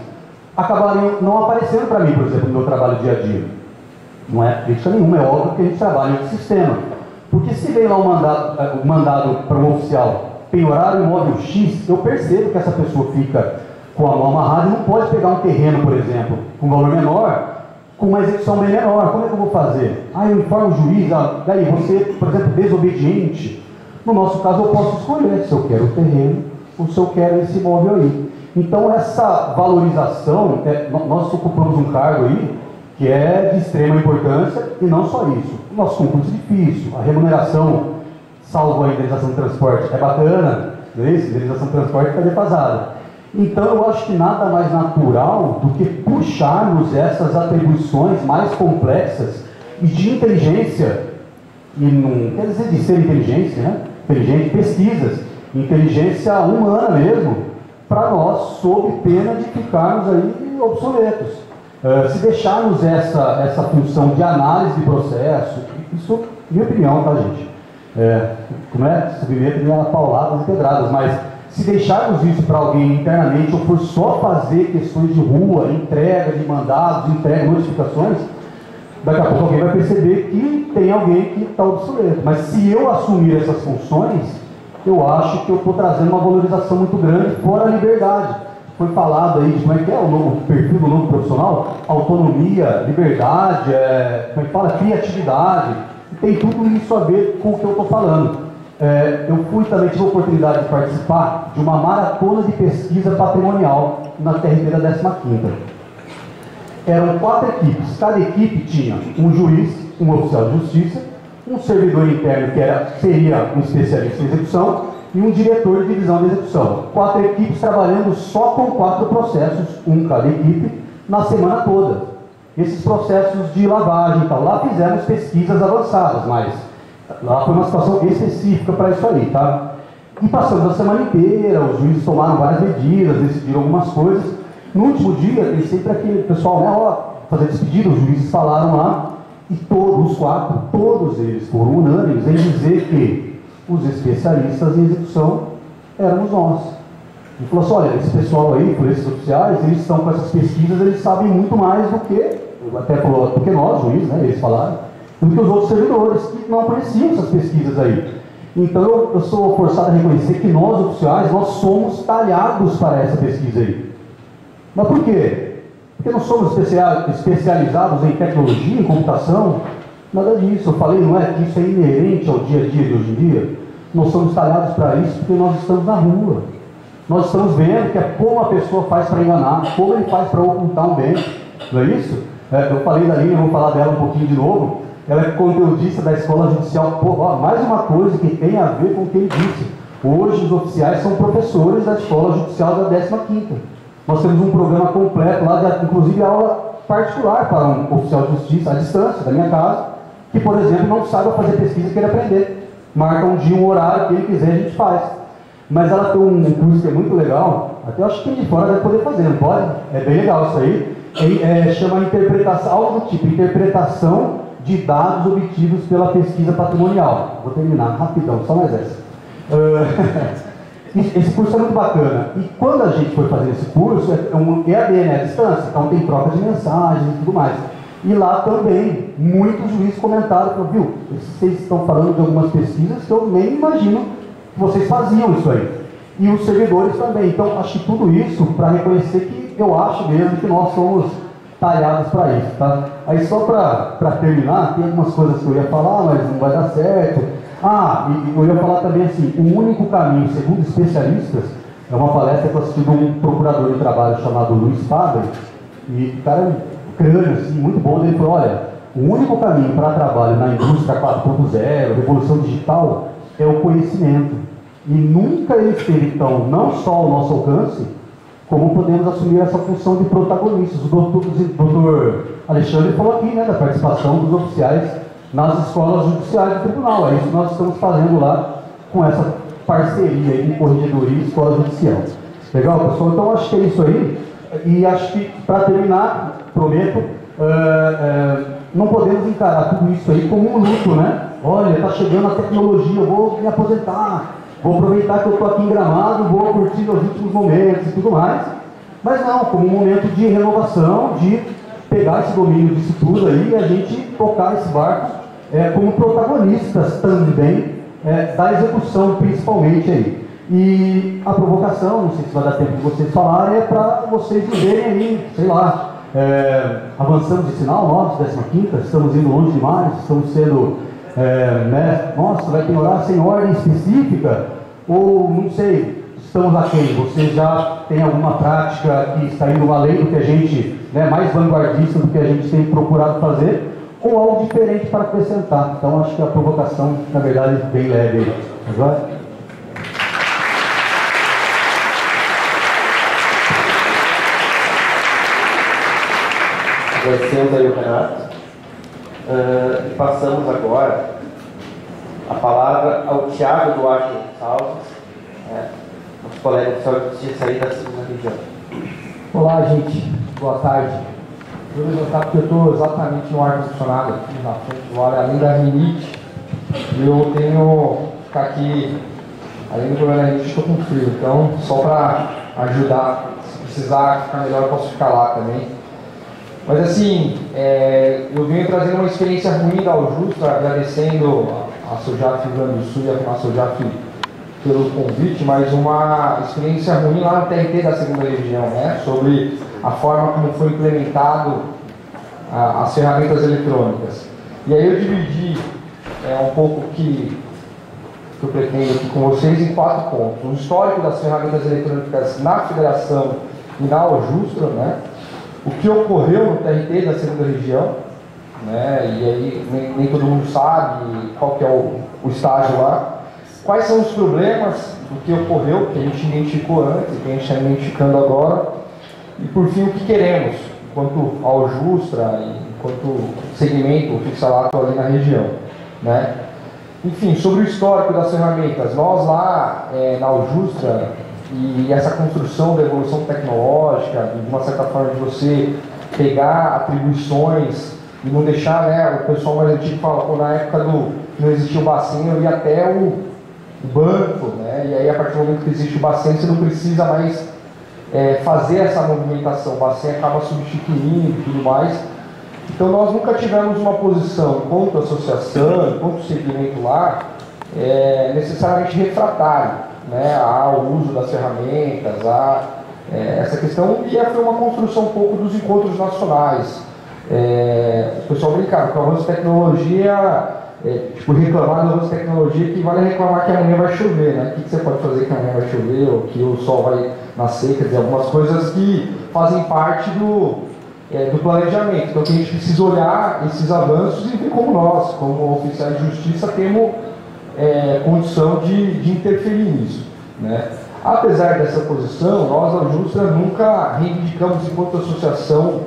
acabaram não aparecendo para mim, por exemplo, no meu trabalho dia a dia. Não é crítica nenhuma, é óbvio que a gente trabalha em sistema. Porque se vem lá um mandado para um oficial penhorar o imóvel X, eu percebo que essa pessoa fica com a mão amarrada e não pode pegar um terreno, por exemplo, com um valor menor, com uma execução bem menor. Como é que eu vou fazer? Eu informo o juiz, daí você, por exemplo, desobediente. No nosso caso, eu posso escolher se eu quero o terreno ou se eu quero esse imóvel aí. Então, essa valorização, nós ocupamos um cargo aí que é de extrema importância, e não só isso. O nosso concurso é difícil, a remuneração, salvo a indenização de transporte, é bacana, não é isso? A indenização de transporte está defasada. Então, eu acho que nada mais natural do que puxarmos essas atribuições mais complexas e de inteligência, e não quer dizer de ser inteligência, né? Inteligente, pesquisas, inteligência humana mesmo, para nós, sob pena de ficarmos aí obsoletos. Se deixarmos essa função de análise de processo, isso, minha opinião, tá, gente? Como é? Submeto a pauladas e pedradas, mas se deixarmos isso para alguém internamente ou for só fazer questões de rua, entrega de mandados, entrega de notificações, daqui a pouco alguém vai perceber que tem alguém que está obsoleto. Mas se eu assumir essas funções, eu acho que eu estou trazendo uma valorização muito grande fora a liberdade. Foi falado aí de como é que é o novo perfil do novo profissional, autonomia, liberdade, como é que fala, criatividade, tem tudo isso a ver com o que eu estou falando. Eu também tive a oportunidade de participar de uma maratona de pesquisa patrimonial na TRT da 15ª. Eram 4 equipes, cada equipe tinha um juiz, um oficial de justiça, um servidor interno que seria um especialista em execução e um diretor de divisão de execução. 4 equipes trabalhando só com 4 processos, um cada equipe, na semana toda. Esses processos de lavagem e tal, lá fizemos pesquisas avançadas, mas lá foi uma situação específica para isso aí, tá? E passamos a semana inteira, os juízes tomaram várias medidas, decidiram algumas coisas. No último dia, tem sempre aquele pessoal, né, fazer despedida, os juízes falaram lá, e todos os 4, todos eles foram unânimes em dizer que os especialistas em execução éramos nós. E falou assim, olha, esse pessoal aí, por esses oficiais, eles estão com essas pesquisas, eles sabem muito mais do que, até falou, do que nós, juízes, né, eles falaram, do que os outros servidores, que não conheciam essas pesquisas aí. Então eu sou forçado a reconhecer que nós, oficiais, nós somos talhados para essa pesquisa aí. Mas por quê? Porque não somos especializados em tecnologia, em computação, nada disso. Eu falei, não é que isso é inerente ao dia a dia de hoje em dia? Nós somos talhados para isso porque nós estamos na rua. Nós estamos vendo que é como a pessoa faz para enganar, como ele faz para ocultar um bem. Não é isso? Eu falei da Lina, eu vou falar dela um pouquinho de novo. Ela é conteudista da Escola Judicial. Mais uma coisa que tem a ver com o que ele disse. Hoje os oficiais são professores da Escola Judicial da 15ª. Nós temos um programa completo lá, inclusive aula particular para um oficial de justiça à distância da minha casa, que, por exemplo, não saiba fazer pesquisa e queira aprender. Marca um dia, um horário que ele quiser, a gente faz. Mas ela tem um curso que é muito legal, até eu acho que quem de fora deve poder fazer, não pode? É bem legal isso aí. Chama interpretação, algo do tipo, interpretação de dados obtidos pela pesquisa patrimonial. Vou terminar rapidão, só mais essa. Esse curso é muito bacana. E quando a gente foi fazer esse curso, é um EAD, à distância, então tem troca de mensagens e tudo mais. E lá também, muitos juízes comentaram, falaram, viu, vocês estão falando de algumas pesquisas que eu nem imagino que vocês faziam isso aí. E os servidores também. Então, acho que tudo isso para reconhecer que eu acho mesmo que nós somos talhados para isso, tá? Aí só para terminar, tem algumas coisas que eu ia falar, mas não vai dar certo. E eu ia falar também assim, o único caminho, segundo especialistas, é uma palestra que eu assisti de um procurador de trabalho chamado Luiz Fabre, e o cara, crânio, assim, muito bom, ele falou, olha, o único caminho para trabalho na indústria 4.0, revolução digital, é o conhecimento. E nunca ele esteve tão, não só ao nosso alcance, como podemos assumir essa função de protagonistas. O doutor Alexandre falou aqui, né, da participação dos oficiais nas escolas judiciais do tribunal. É isso que nós estamos fazendo lá com essa parceria aí de corregedoria e escola judicial. Legal, pessoal? Então acho que é isso aí. E acho que, para terminar, prometo, não podemos encarar tudo isso aí como um luto, né? Olha, está chegando a tecnologia, eu vou me aposentar, vou aproveitar que eu estou aqui em Gramado, vou curtir os últimos momentos e tudo mais. Mas não, como um momento de renovação, de pegar esse domínio disso tudo aí e a gente tocar esse barco como protagonistas também da execução, principalmente aí. E a provocação, não sei se vai dar tempo de vocês falarem, é para vocês verem aí, sei lá, avançamos de sinal, nós, 15ª, estamos indo longe demais, estamos sendo, nossa, vai ignorar sem ordem específica, ou não sei, estamos aquém, vocês já têm alguma prática que está indo além do que a gente, mais vanguardista do que a gente tem procurado fazer, ou algo diferente para acrescentar. Então acho que a provocação, na verdade, é bem leve. Agora? Agradecemos aí o Renato. E passamos agora a palavra ao Tiago Duarte Gonçalves, os colegas de saúde de justiça aí da segunda região. Olá, gente. Boa tarde. Eu vou levantar porque eu estou exatamente no ar-condicionado aqui na frente do ar, além da rinite. Eu tenho que ficar aqui, além do problema da rinite, estou com frio. Então, só para ajudar, se precisar ficar melhor, eu posso ficar lá também. Mas assim, eu venho trazendo uma experiência ruim da Aljustra, agradecendo a Sojaf Rio Grande do Sul e a Sojaf pelo convite, mas uma experiência ruim lá no TRT da segunda região, né? Sobre a forma como foi implementado as ferramentas eletrônicas. E aí eu dividi um pouco que eu pretendo aqui com vocês em 4 pontos. O histórico das ferramentas eletrônicas na federação e na Aljustra, né? O que ocorreu no TRT da segunda região, né? E aí nem todo mundo sabe qual que é o estágio lá. Quais são os problemas do que ocorreu, que a gente identificou antes, que a gente está identificando agora, e por fim o que queremos, enquanto Aljustra e enquanto segmento oficialato ali na região, né? Enfim, sobre o histórico das ferramentas, nós lá na Aljustra, e essa construção da evolução tecnológica, de uma certa forma de você pegar atribuições e não deixar, né, o pessoal mais antigo fala, na época não existia o bacinho, eu ia até o banco, né? E aí a partir do momento que existe o bacen, você não precisa mais fazer essa movimentação, o bacen acaba substituindo e tudo mais. Então nós nunca tivemos uma posição enquanto associação, enquanto segmento lá, necessariamente refratário, né, ao uso das ferramentas, essa questão, e foi uma construção um pouco dos encontros nacionais. O pessoal brincava com o avanço de tecnologia, reclamar do avanço de tecnologia, que vale reclamar que amanhã vai chover, né? O que você pode fazer que amanhã vai chover, ou que o sol vai nascer, quer dizer, algumas coisas que fazem parte do planejamento. Então que a gente precisa olhar esses avanços e ver como nós, como oficiais de justiça, temos condição de interferir nisso, né? Apesar dessa posição, nós, a Aljustra, nunca reivindicamos, enquanto associação,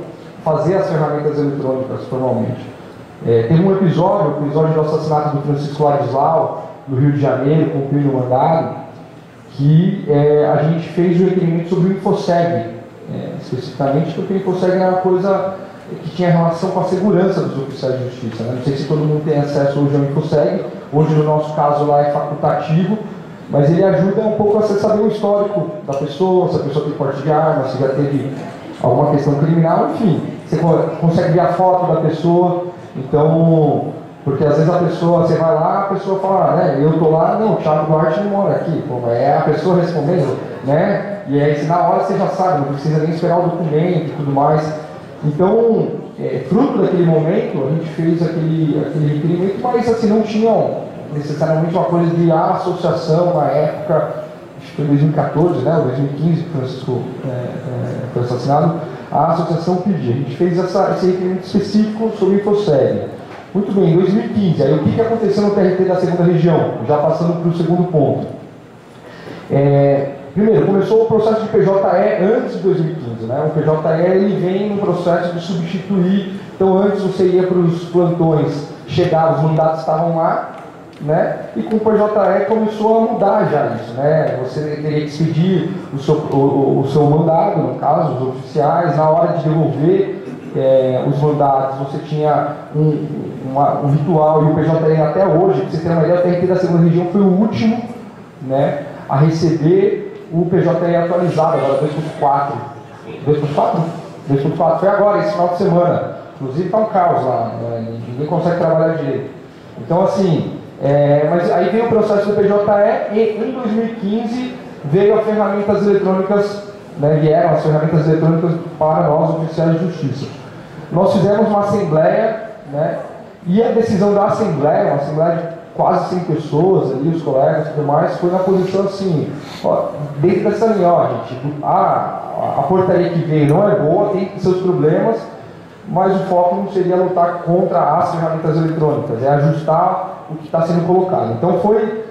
fazer as ferramentas eletrônicas formalmente. Teve um episódio do assassinato do Francisco Ladislau, no Rio de Janeiro, com o Pio Mandado, que a gente fez o requerimento sobre o Infoseg, especificamente porque o Infoseg era uma coisa que tinha relação com a segurança dos oficiais de justiça, né? Não sei se todo mundo tem acesso hoje ao Infoseg, hoje no nosso caso lá é facultativo, mas ele ajuda um pouco a você saber o histórico da pessoa, se a pessoa tem porte de arma, se já teve alguma questão criminal, enfim, você consegue ver a foto da pessoa. Então, porque às vezes a pessoa, você vai lá, a pessoa fala, né, eu tô lá, não, o Thiago Duarte não mora aqui, pô, a pessoa respondendo, né, e aí na hora você já sabe, não precisa nem esperar o documento e tudo mais. Então, fruto daquele momento, a gente fez aquele requerimento, mas assim, não tinham necessariamente uma coisa de associação na época, acho que foi 2014, né, ou 2015, que o Francisco foi assassinado, a associação pedia. A gente fez esse requerimento específico sobre o Infoseg. Muito bem, em 2015, aí o que aconteceu no TRT da segunda região? Já passando para o segundo ponto. Primeiro, começou o processo de PJE antes de 2015, né? O PJE ele vem no processo de substituir, então antes você ia para os plantões, chegava, os mandatos estavam lá, né? E com o PJE começou a mudar já isso, né? Você teria que expedir o seu mandado, no caso, os oficiais, na hora de devolver os mandatos, você tinha um ritual, e o PJE até hoje, para você ter uma ideia, o TRT da segunda região foi o último, né, a receber o PJE atualizado, agora 2.4. 2.4 foi agora, esse final de semana. Inclusive está um caos lá, né? Ninguém consegue trabalhar direito. Então assim, mas aí veio o processo do PJE e em 2015 veio as ferramentas eletrônicas, né, vieram as ferramentas eletrônicas para nós, oficiais de justiça. Nós fizemos uma assembleia, né, e a decisão da assembleia, uma assembleia de quase 100 pessoas ali, os colegas e tudo mais, foi na posição assim, ó, dentro dessa linha, ó, gente, a portaria que veio não é boa, tem seus problemas, mas o foco não seria lutar contra as ferramentas eletrônicas, é ajustar o que está sendo colocado. Então foi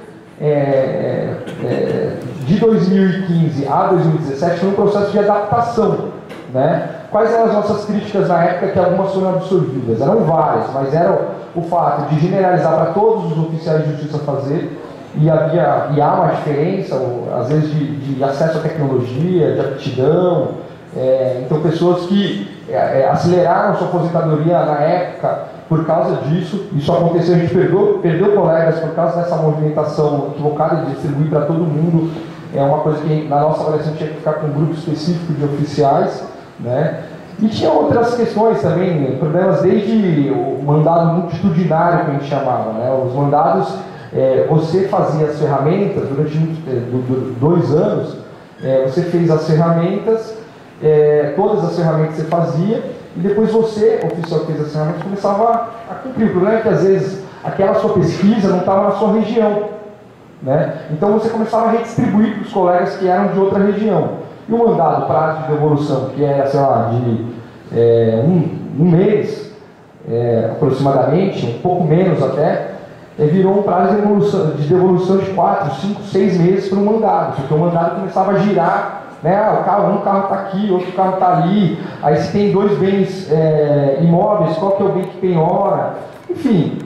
de 2015 a 2017 foi um processo de adaptação, né? Quais eram as nossas críticas na época, que algumas foram absorvidas? Eram várias, mas era o fato de generalizar para todos os oficiais de justiça fazer, e há uma diferença, às vezes, de acesso à tecnologia, de aptidão. Então, pessoas que aceleraram sua aposentadoria na época por causa disso. Isso aconteceu, a gente perdeu colegas por causa dessa movimentação equivocada de distribuir para todo mundo. É uma coisa que na nossa avaliação tinha que ficar com um grupo específico de oficiais, né? E tinha outras questões também, problemas desde o mandado multitudinário que a gente chamava, né? Os mandados, você fazia as ferramentas durante 2 anos, você fez as ferramentas, todas as ferramentas você fazia, e depois você, oficial que fez as ferramentas, começava a cumprir. O problema é que às vezes aquela sua pesquisa não estava na sua região, né? Então você começava a redistribuir para os colegas que eram de outra região. E o mandado prazo de devolução, que é, sei lá, de um mês aproximadamente, um pouco menos até, virou um prazo de devolução de 4, 5, 6 meses para o mandado, porque o mandado começava a girar, né? Um carro está aqui, outro carro está ali, aí se tem 2 bens imóveis, qual que é o bem que penhora, enfim.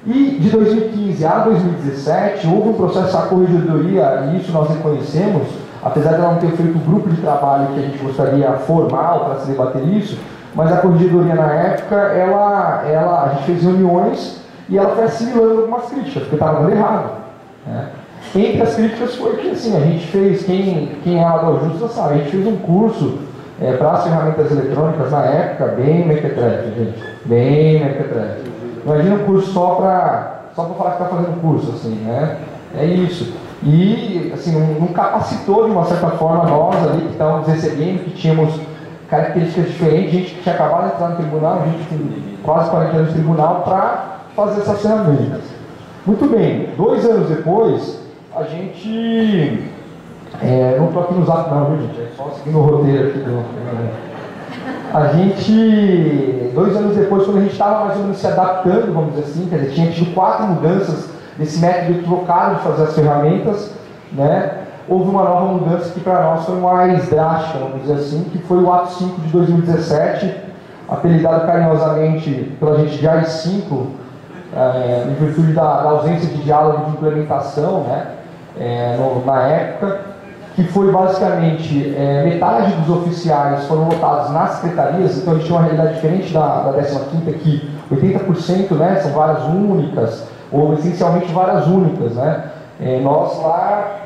E de 2015 a 2017 houve um processo da corregedoria, e isso nós reconhecemos, apesar de ela não ter feito o grupo de trabalho que a gente gostaria formal para se debater isso, mas a corregedoria na época, a gente fez reuniões e ela foi assimilando algumas críticas, porque estava dando errado, né? Entre as críticas foi que assim, a gente fez, quem é lá da Justa sabe, a gente fez um curso para as ferramentas eletrônicas na época, bem mequetrefe, gente, bem mequetrefe. Imagina um curso só para falar que está fazendo curso, assim, né? É isso. E, assim, não capacitou de uma certa forma nós ali que estávamos recebendo, que tínhamos características diferentes, gente que tinha acabado de entrar no tribunal, gente com quase 40 anos de tribunal, para fazer essas ferramentas. Muito bem, 2 anos depois, a gente... não estou aqui no zap não, viu, gente? É só seguindo o roteiro aqui do... A gente, 2 anos depois, quando a gente estava mais ou menos se adaptando, vamos dizer assim, quer dizer, tinha tido 4 mudanças desse método equivocado de fazer as ferramentas, né? Houve uma nova mudança que para nós foi mais drástica, vamos dizer assim, que foi o Ato 5 de 2017, apelidado carinhosamente pela gente de AI5, em virtude da ausência de diálogo de implementação, né? Na época, que foi basicamente metade dos oficiais foram lotados nas secretarias, então a gente tinha uma realidade diferente da 15ª, que 80%, né, são varas únicas, ou essencialmente varas únicas, né? Nós lá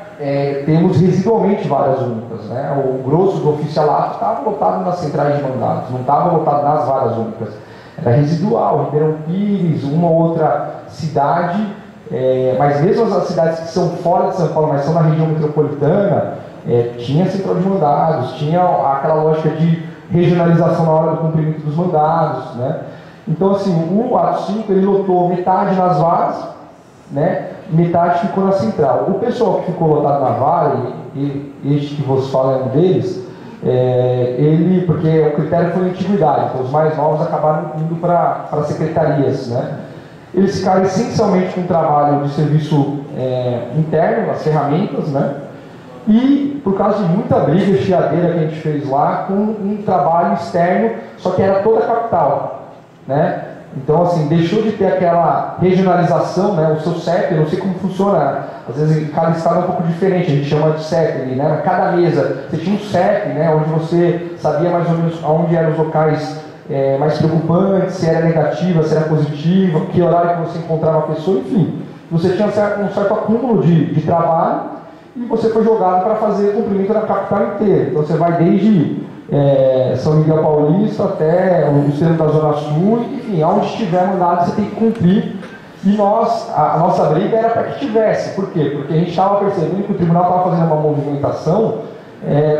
temos residualmente varas únicas, né? O grosso do oficialato estava lotado nas centrais de mandados, não estava lotado nas varas únicas, era residual, Ribeirão Pires, uma ou outra cidade, mas mesmo as cidades que são fora de São Paulo, mas são na região metropolitana, tinha central de mandados, tinha aquela lógica de regionalização na hora do cumprimento dos mandados, né? Então, assim, o Ato 5, ele lotou metade nas varas, né? Metade ficou na central. O pessoal que ficou lotado na vara, e este que vos fala é um deles, porque o critério foi a antiguidade, então os mais novos acabaram indo para secretarias, né? Eles ficaram essencialmente com um trabalho de serviço interno, as ferramentas, né? E por causa de muita briga, chiadeira que a gente fez lá, com um trabalho externo, só que era toda a capital, né? Então, assim, deixou de ter aquela regionalização, né? O seu CEP, eu não sei como funciona, às vezes cada estado é um pouco diferente, a gente chama de CEP ali, né? Cada mesa, você tinha um CEP, né? Onde você sabia mais ou menos onde eram os locais mais preocupantes, se era negativa, se era positiva, que horário que você encontrava a pessoa, enfim. Você tinha um certo acúmulo de trabalho e você foi jogado para fazer cumprimento da capital inteira. Então você vai desde São Miguel Paulista até o extremo da Zona Sul, enfim, onde estiver mandado você tem que cumprir. E a nossa briga era para que tivesse. Por quê? Porque a gente estava percebendo que o tribunal estava fazendo uma movimentação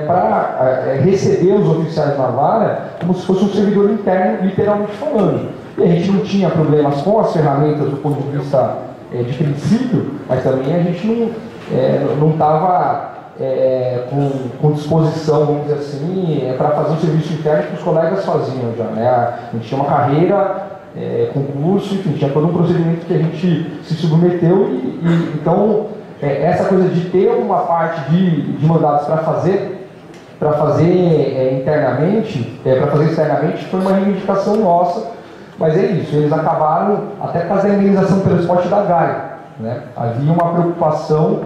para receber os oficiais na vara como se fosse um servidor interno, literalmente falando. E a gente não tinha problemas com as ferramentas do ponto de vista de princípio, mas também a gente não estava com disposição, vamos dizer assim, para fazer um serviço interno que os colegas faziam já, né? A gente tinha uma carreira, concurso, enfim, tinha todo um procedimento que a gente se submeteu então essa coisa de ter uma parte de mandados para fazer internamente, para fazer externamente, foi uma reivindicação nossa, mas é isso, eles acabaram, até por causa da indenização pelo esporte da GAI, né? Havia uma preocupação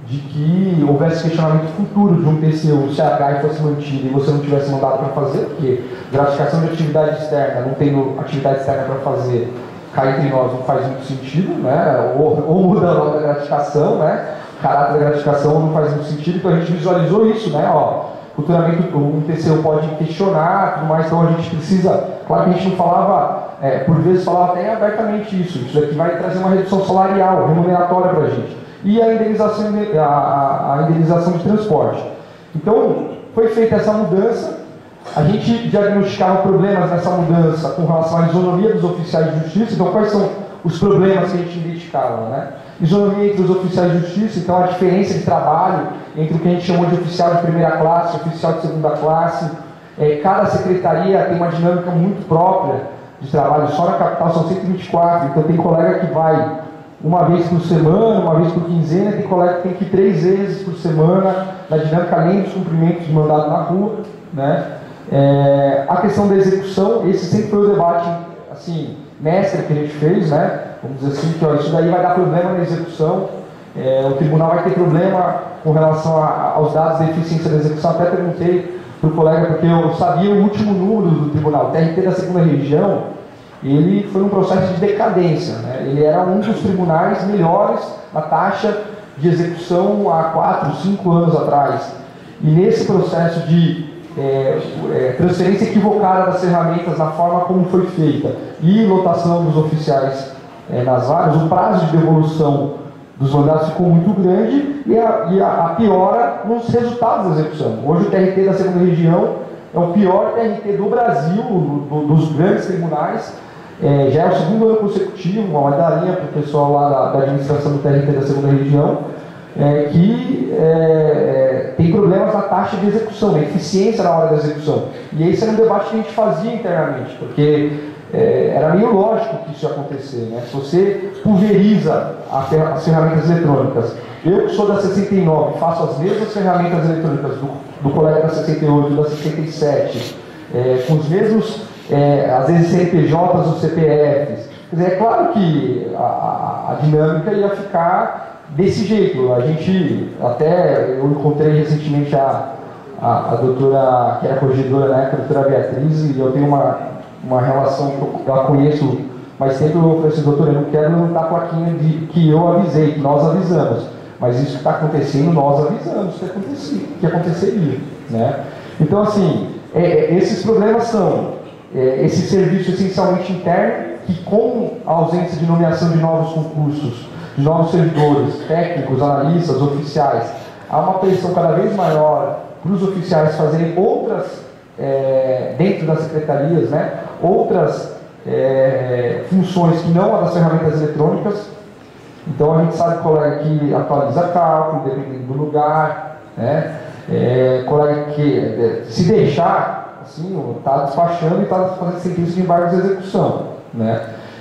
de que houvesse questionamento futuro de um TCU, se a HI fosse mantido e você não tivesse mandado para fazer, porque gratificação de atividade externa, não tendo atividade externa para fazer, cá entre nós não faz muito sentido, né? Ou muda logo a gratificação, né? O caráter da gratificação não faz muito sentido, então a gente visualizou isso, né? Ó, futuramente um TCU pode questionar, tudo mais, então a gente precisa, claro que a gente não falava, por vezes falava até abertamente isso daqui vai trazer uma redução salarial, remuneratória para a gente, e a indenização de transporte. Então, foi feita essa mudança, a gente diagnosticava problemas nessa mudança com relação à isonomia dos oficiais de justiça. Então, quais são os problemas que a gente identificava, né? Isonomia entre os oficiais de justiça, então a diferença de trabalho entre o que a gente chamou de oficial de primeira classe e oficial de segunda classe. Cada secretaria tem uma dinâmica muito própria de trabalho, só na capital são 124, então tem colega que vai uma vez por semana, uma vez por quinzena, tem colega que tem que ir 3 vezes por semana, na dinâmica além dos cumprimentos de mandado na rua, né? A questão da execução, esse sempre foi o debate, assim, mestre que a gente fez, né? Vamos dizer assim, que ó, isso daí vai dar problema na execução, o tribunal vai ter problema com relação aos dados de eficiência da execução. Até perguntei para o colega, porque eu sabia o último número do tribunal, o TRT da segunda região, ele foi um processo de decadência, né? Ele era um dos tribunais melhores na taxa de execução há 4, 5 anos atrás. E nesse processo de transferência equivocada das ferramentas na forma como foi feita e lotação dos oficiais nas vagas, o prazo de devolução dos mandatos ficou muito grande e a piora nos resultados da execução. Hoje o TRT da segunda região é o pior TRT do Brasil, dos grandes tribunais. Já é o 2º ano consecutivo, uma medalhinha para o pessoal lá da administração do TRT da segunda região, que tem problemas na taxa de execução, na eficiência na hora da execução. E esse era um debate que a gente fazia internamente, porque era meio lógico que isso ia acontecer, né? Se você pulveriza as ferramentas eletrônicas, eu que sou da 69, faço as mesmas ferramentas eletrônicas do colega da 68, da 67, com os mesmos, às vezes CNPJs ou CPFs. Quer dizer, é claro que a dinâmica ia ficar desse jeito. A gente, até eu encontrei recentemente a doutora, que era corregedora na época, a doutora Beatriz, e eu tenho uma relação que eu a conheço mais tempo. Eu falei assim, doutora, eu não quero levantar a plaquinha que eu avisei, que nós avisamos, mas isso que está acontecendo, nós avisamos que aconteceria, né? Então, assim, esses problemas são esse serviço essencialmente interno, que com a ausência de nomeação de novos concursos, de novos servidores, técnicos, analistas, oficiais, há uma pressão cada vez maior para os oficiais fazerem outras, dentro das secretarias, né, outras funções que não a das ferramentas eletrônicas. Então a gente sabe, colega, que atualiza cálculo, dependendo do lugar, né, colega que se deixar, assim, está despachando e está fazendo sentença de embargo de execução, né.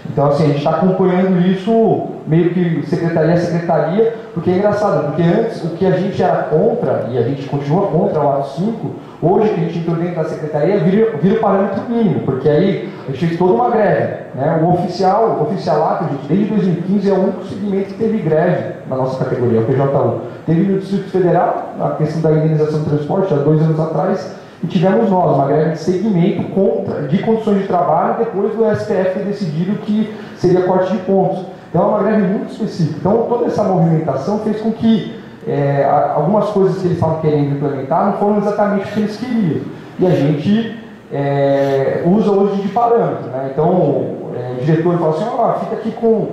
Então, assim, a gente está acompanhando isso meio que secretaria a secretaria, porque é engraçado, porque antes o que a gente era contra, e a gente continua contra o ato 5, hoje que a gente entrou dentro da secretaria, vira o parâmetro mínimo, porque aí a gente fez toda uma greve, né? O oficialato, gente, desde 2015 é o único segmento que teve greve na nossa categoria, o PJU. Teve no Distrito Federal, na questão da indenização do transporte, há 2 anos atrás, e tivemos nós, uma greve de segmento de condições de trabalho, depois do STF ter decidido que seria corte de pontos. Então é uma greve muito específica. Então toda essa movimentação fez com que algumas coisas que eles estavam querendo implementar não foram exatamente o que eles queriam. E a gente usa hoje de parâmetro, né? Então o diretor fala assim, fica aqui com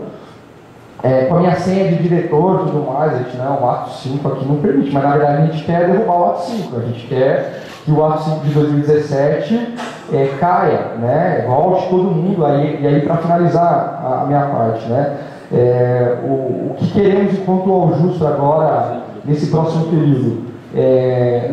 a minha senha de diretor e tudo mais. A gente, não, o ato 5 aqui não permite, mas na verdade a gente quer derrubar o ato 5, a gente quer que o ato 5 de 2017 caia, né? Volte todo mundo, e aí para finalizar a minha parte, né? O que queremos enquanto ao justo agora, nesse próximo período?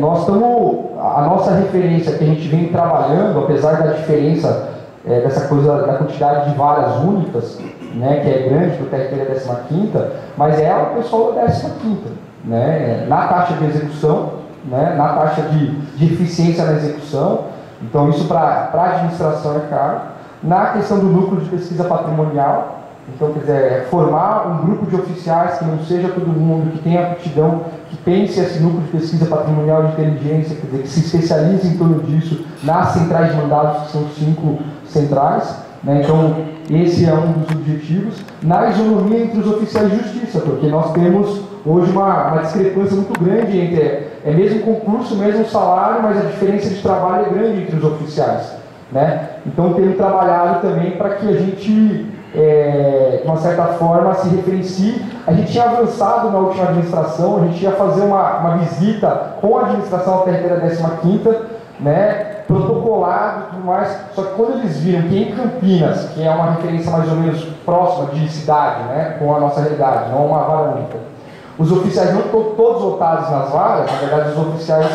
Nós estamos, a nossa referência que a gente vem trabalhando, apesar da diferença dessa coisa da quantidade de varas únicas, né, que é grande para o TRT da 15ª, mas é o pessoal da 15ª, né, na taxa de execução, né, na taxa de eficiência na execução. Então isso para a administração é caro. Na questão do núcleo de pesquisa patrimonial, Então, quer dizer, formar um grupo de oficiais que não seja todo mundo, que tenha aptidão, que pense esse núcleo de pesquisa patrimonial de inteligência, quer dizer, que se especialize em torno disso nas centrais de mandados, que são 5 centrais, né? Então, esse é um dos objetivos. Na isonomia entre os oficiais de justiça, porque nós temos hoje uma discrepância muito grande entre, mesmo concurso, mesmo salário, mas a diferença de trabalho é grande entre os oficiais, né? Então, temos trabalhado também para que a gente, de uma certa forma, se referencie. A gente tinha avançado na última administração, a gente ia fazer uma visita com a administração até a 15ª, né, protocolado e tudo mais, só que quando eles viram que em Campinas, que é uma referência mais ou menos próxima de cidade, né, com a nossa realidade, não uma vara única, os oficiais não estão todos votados nas varas, na verdade os oficiais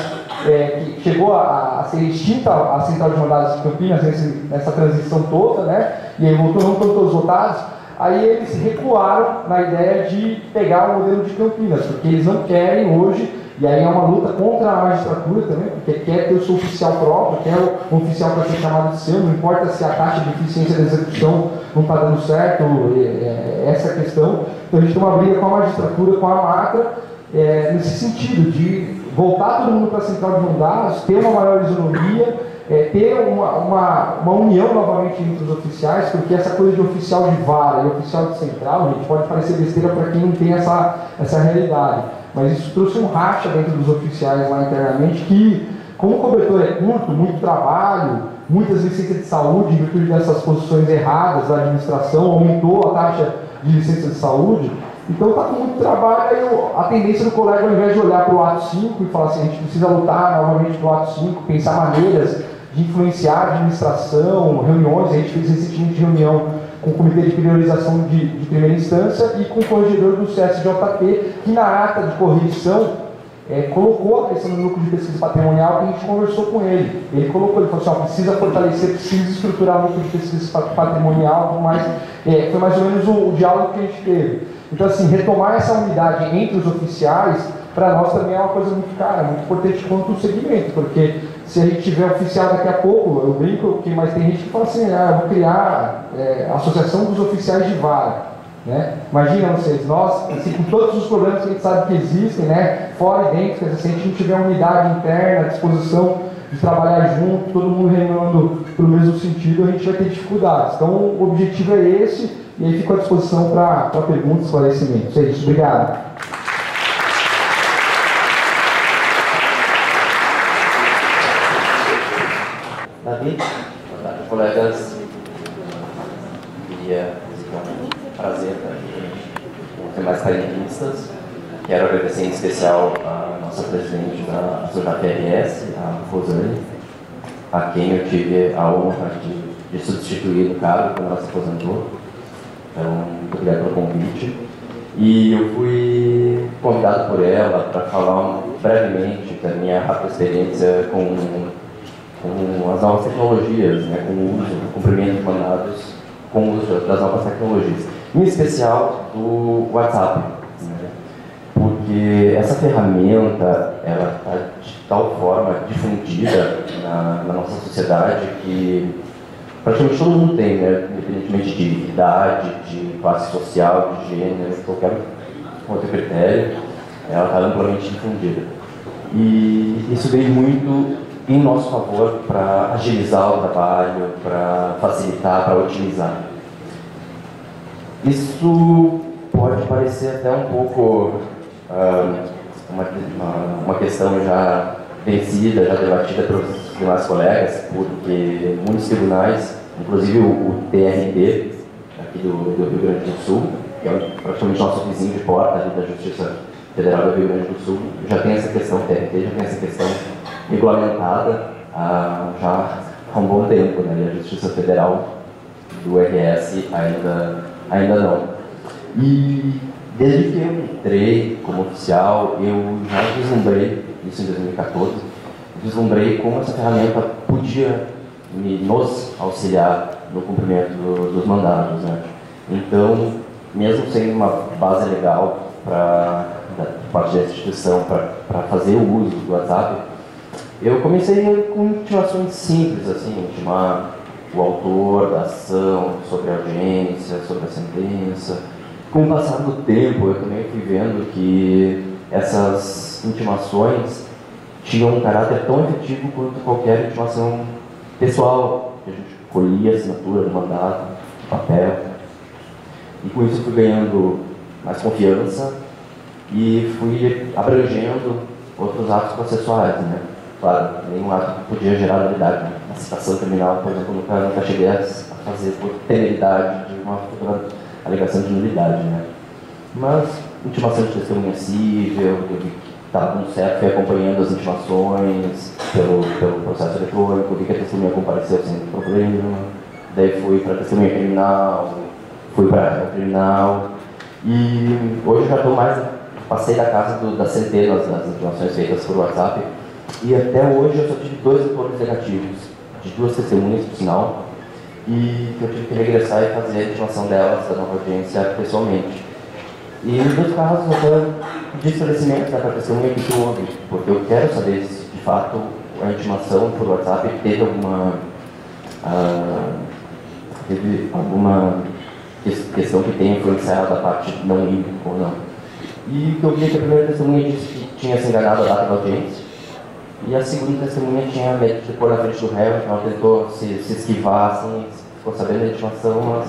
que chegou a ser extinta a central de mandados de Campinas nessa transição toda, né, e aí voltou, não estão todos votados, aí eles recuaram na ideia de pegar o modelo de Campinas, porque eles não querem hoje, e aí é uma luta contra a magistratura também, porque quer ter o seu oficial próprio, quer um oficial para ser chamado de seu, não importa se a taxa de eficiência da execução não está dando certo, essa é a questão. Então a gente tem uma briga com a magistratura, com a Matra, nesse sentido de voltar todo mundo para a central de mandados, ter uma maior isonomia, ter uma união novamente entre os oficiais, porque essa coisa de oficial de vara e oficial de central, gente, pode parecer besteira para quem não tem essa realidade, mas isso trouxe um racha dentro dos oficiais lá internamente, que, como o cobertor é curto, muito trabalho, muitas licenças de saúde, em virtude dessas posições erradas da administração, aumentou a taxa de licença de saúde. Então está com muito trabalho, aí a tendência do colega, ao invés de olhar para o ato 5 e falar assim, a gente precisa lutar novamente para o ato 5, pensar maneiras de influenciar a administração, reuniões, a gente fez recentemente reunião com o Comitê de Priorização de Primeira Instância e com o corregedor do CSJP, que na ata de correção colocou a questão do núcleo de pesquisa patrimonial, que a gente conversou com ele. Ele colocou, ele falou assim, precisa fortalecer, precisa estruturar o núcleo de pesquisa patrimonial, mas foi mais ou menos o diálogo que a gente teve. Então, assim, retomar essa unidade entre os oficiais, para nós também é uma coisa muito cara, muito importante quanto o segmento, porque se a gente tiver oficial daqui a pouco, eu brinco, mas tem gente que fala assim, eu vou criar a Associação dos Oficiais de Vara. Né? Imagina vocês, nós, assim, com todos os problemas que a gente sabe que existem, né, fora e dentro, quer dizer, se a gente não tiver unidade interna, à disposição de trabalhar junto, todo mundo remando para o mesmo sentido, a gente vai ter dificuldades. Então, o objetivo é esse, e aí fico à disposição para perguntas e esclarecimentos. É isso, obrigado. Davi, boa tarde, colegas. Prazer estar aqui com os demais painelistas. Quero agradecer em especial a nossa presidente da SOJPRS, a Rosane, a quem eu tive a honra de substituir no cargo quando ela se aposentou. Então, muito obrigado pelo convite. E eu fui convidado por ela para falar brevemente da minha rápida experiência com as novas tecnologias, né, com o uso, o cumprimento de mandados com o uso das novas tecnologias, em especial do WhatsApp, né? Porque essa ferramenta ela está de tal forma difundida na nossa sociedade que praticamente todo mundo tem, né? Independentemente de idade, de classe social, de gênero, qualquer outro critério, ela está amplamente difundida. E isso veio muito em nosso favor para agilizar o trabalho, para facilitar, para otimizar. Isso pode parecer até um pouco uma questão já vencida, já debatida pelos demais colegas, porque muitos tribunais, inclusive o TRT, aqui do Rio Grande do Sul, que é praticamente nosso vizinho de porta ali da Justiça Federal do Rio Grande do Sul, já tem essa questão, o TRT já tem essa questão regulamentada já há um bom tempo, né? E a Justiça Federal do RS ainda não. E desde que eu entrei como oficial, eu já vislumbrei, isso em 2014, vislumbrei como essa ferramenta podia nos auxiliar no cumprimento dos mandados, né? Então, mesmo sendo uma base legal da parte da instituição para fazer o uso do WhatsApp, eu comecei com intimações simples, assim, intimar o autor da ação, sobre a audiência, sobre a sentença. Com o passar do tempo, eu também fui vendo que essas intimações tinham um caráter tão efetivo quanto qualquer intimação pessoal, que a gente colhia a assinatura do mandato, do papel. E com isso eu fui ganhando mais confiança e fui abrangendo outros atos processuais, né? Claro, nenhum ato podia gerar nulidade, né? A citação criminal, por exemplo, nunca cheguei a fazer por temeridade de uma futura alegação de nulidade, né? Mas intimação de testemunha cível, eu vi que estava tudo certo, fui acompanhando as intimações pelo processo eletrônico, vi que a testemunha compareceu sem problema, daí fui para a testemunha criminal, fui para a criminal, e hoje eu já estou mais, passei da casa das centenas das intimações feitas por WhatsApp, e até hoje eu só tive 2 retornos negativos, de 2 testemunhas, por sinal, e que eu tive que regressar e fazer a intimação delas, da nova audiência, pessoalmente. E nos 2 casos, eu até pedi esclarecimento para a testemunha que houve, porque eu quero saber se, de fato, a intimação por WhatsApp teve alguma questão que tenha influenciado a parte não livre ou não. E o que eu vi é que a primeira testemunha disse que tinha se enganado a data da audiência, e a segunda testemunha tinha medo de pôr na frente do réu, então ela tentou se esquivar, assim, ficou sabendo da intimação,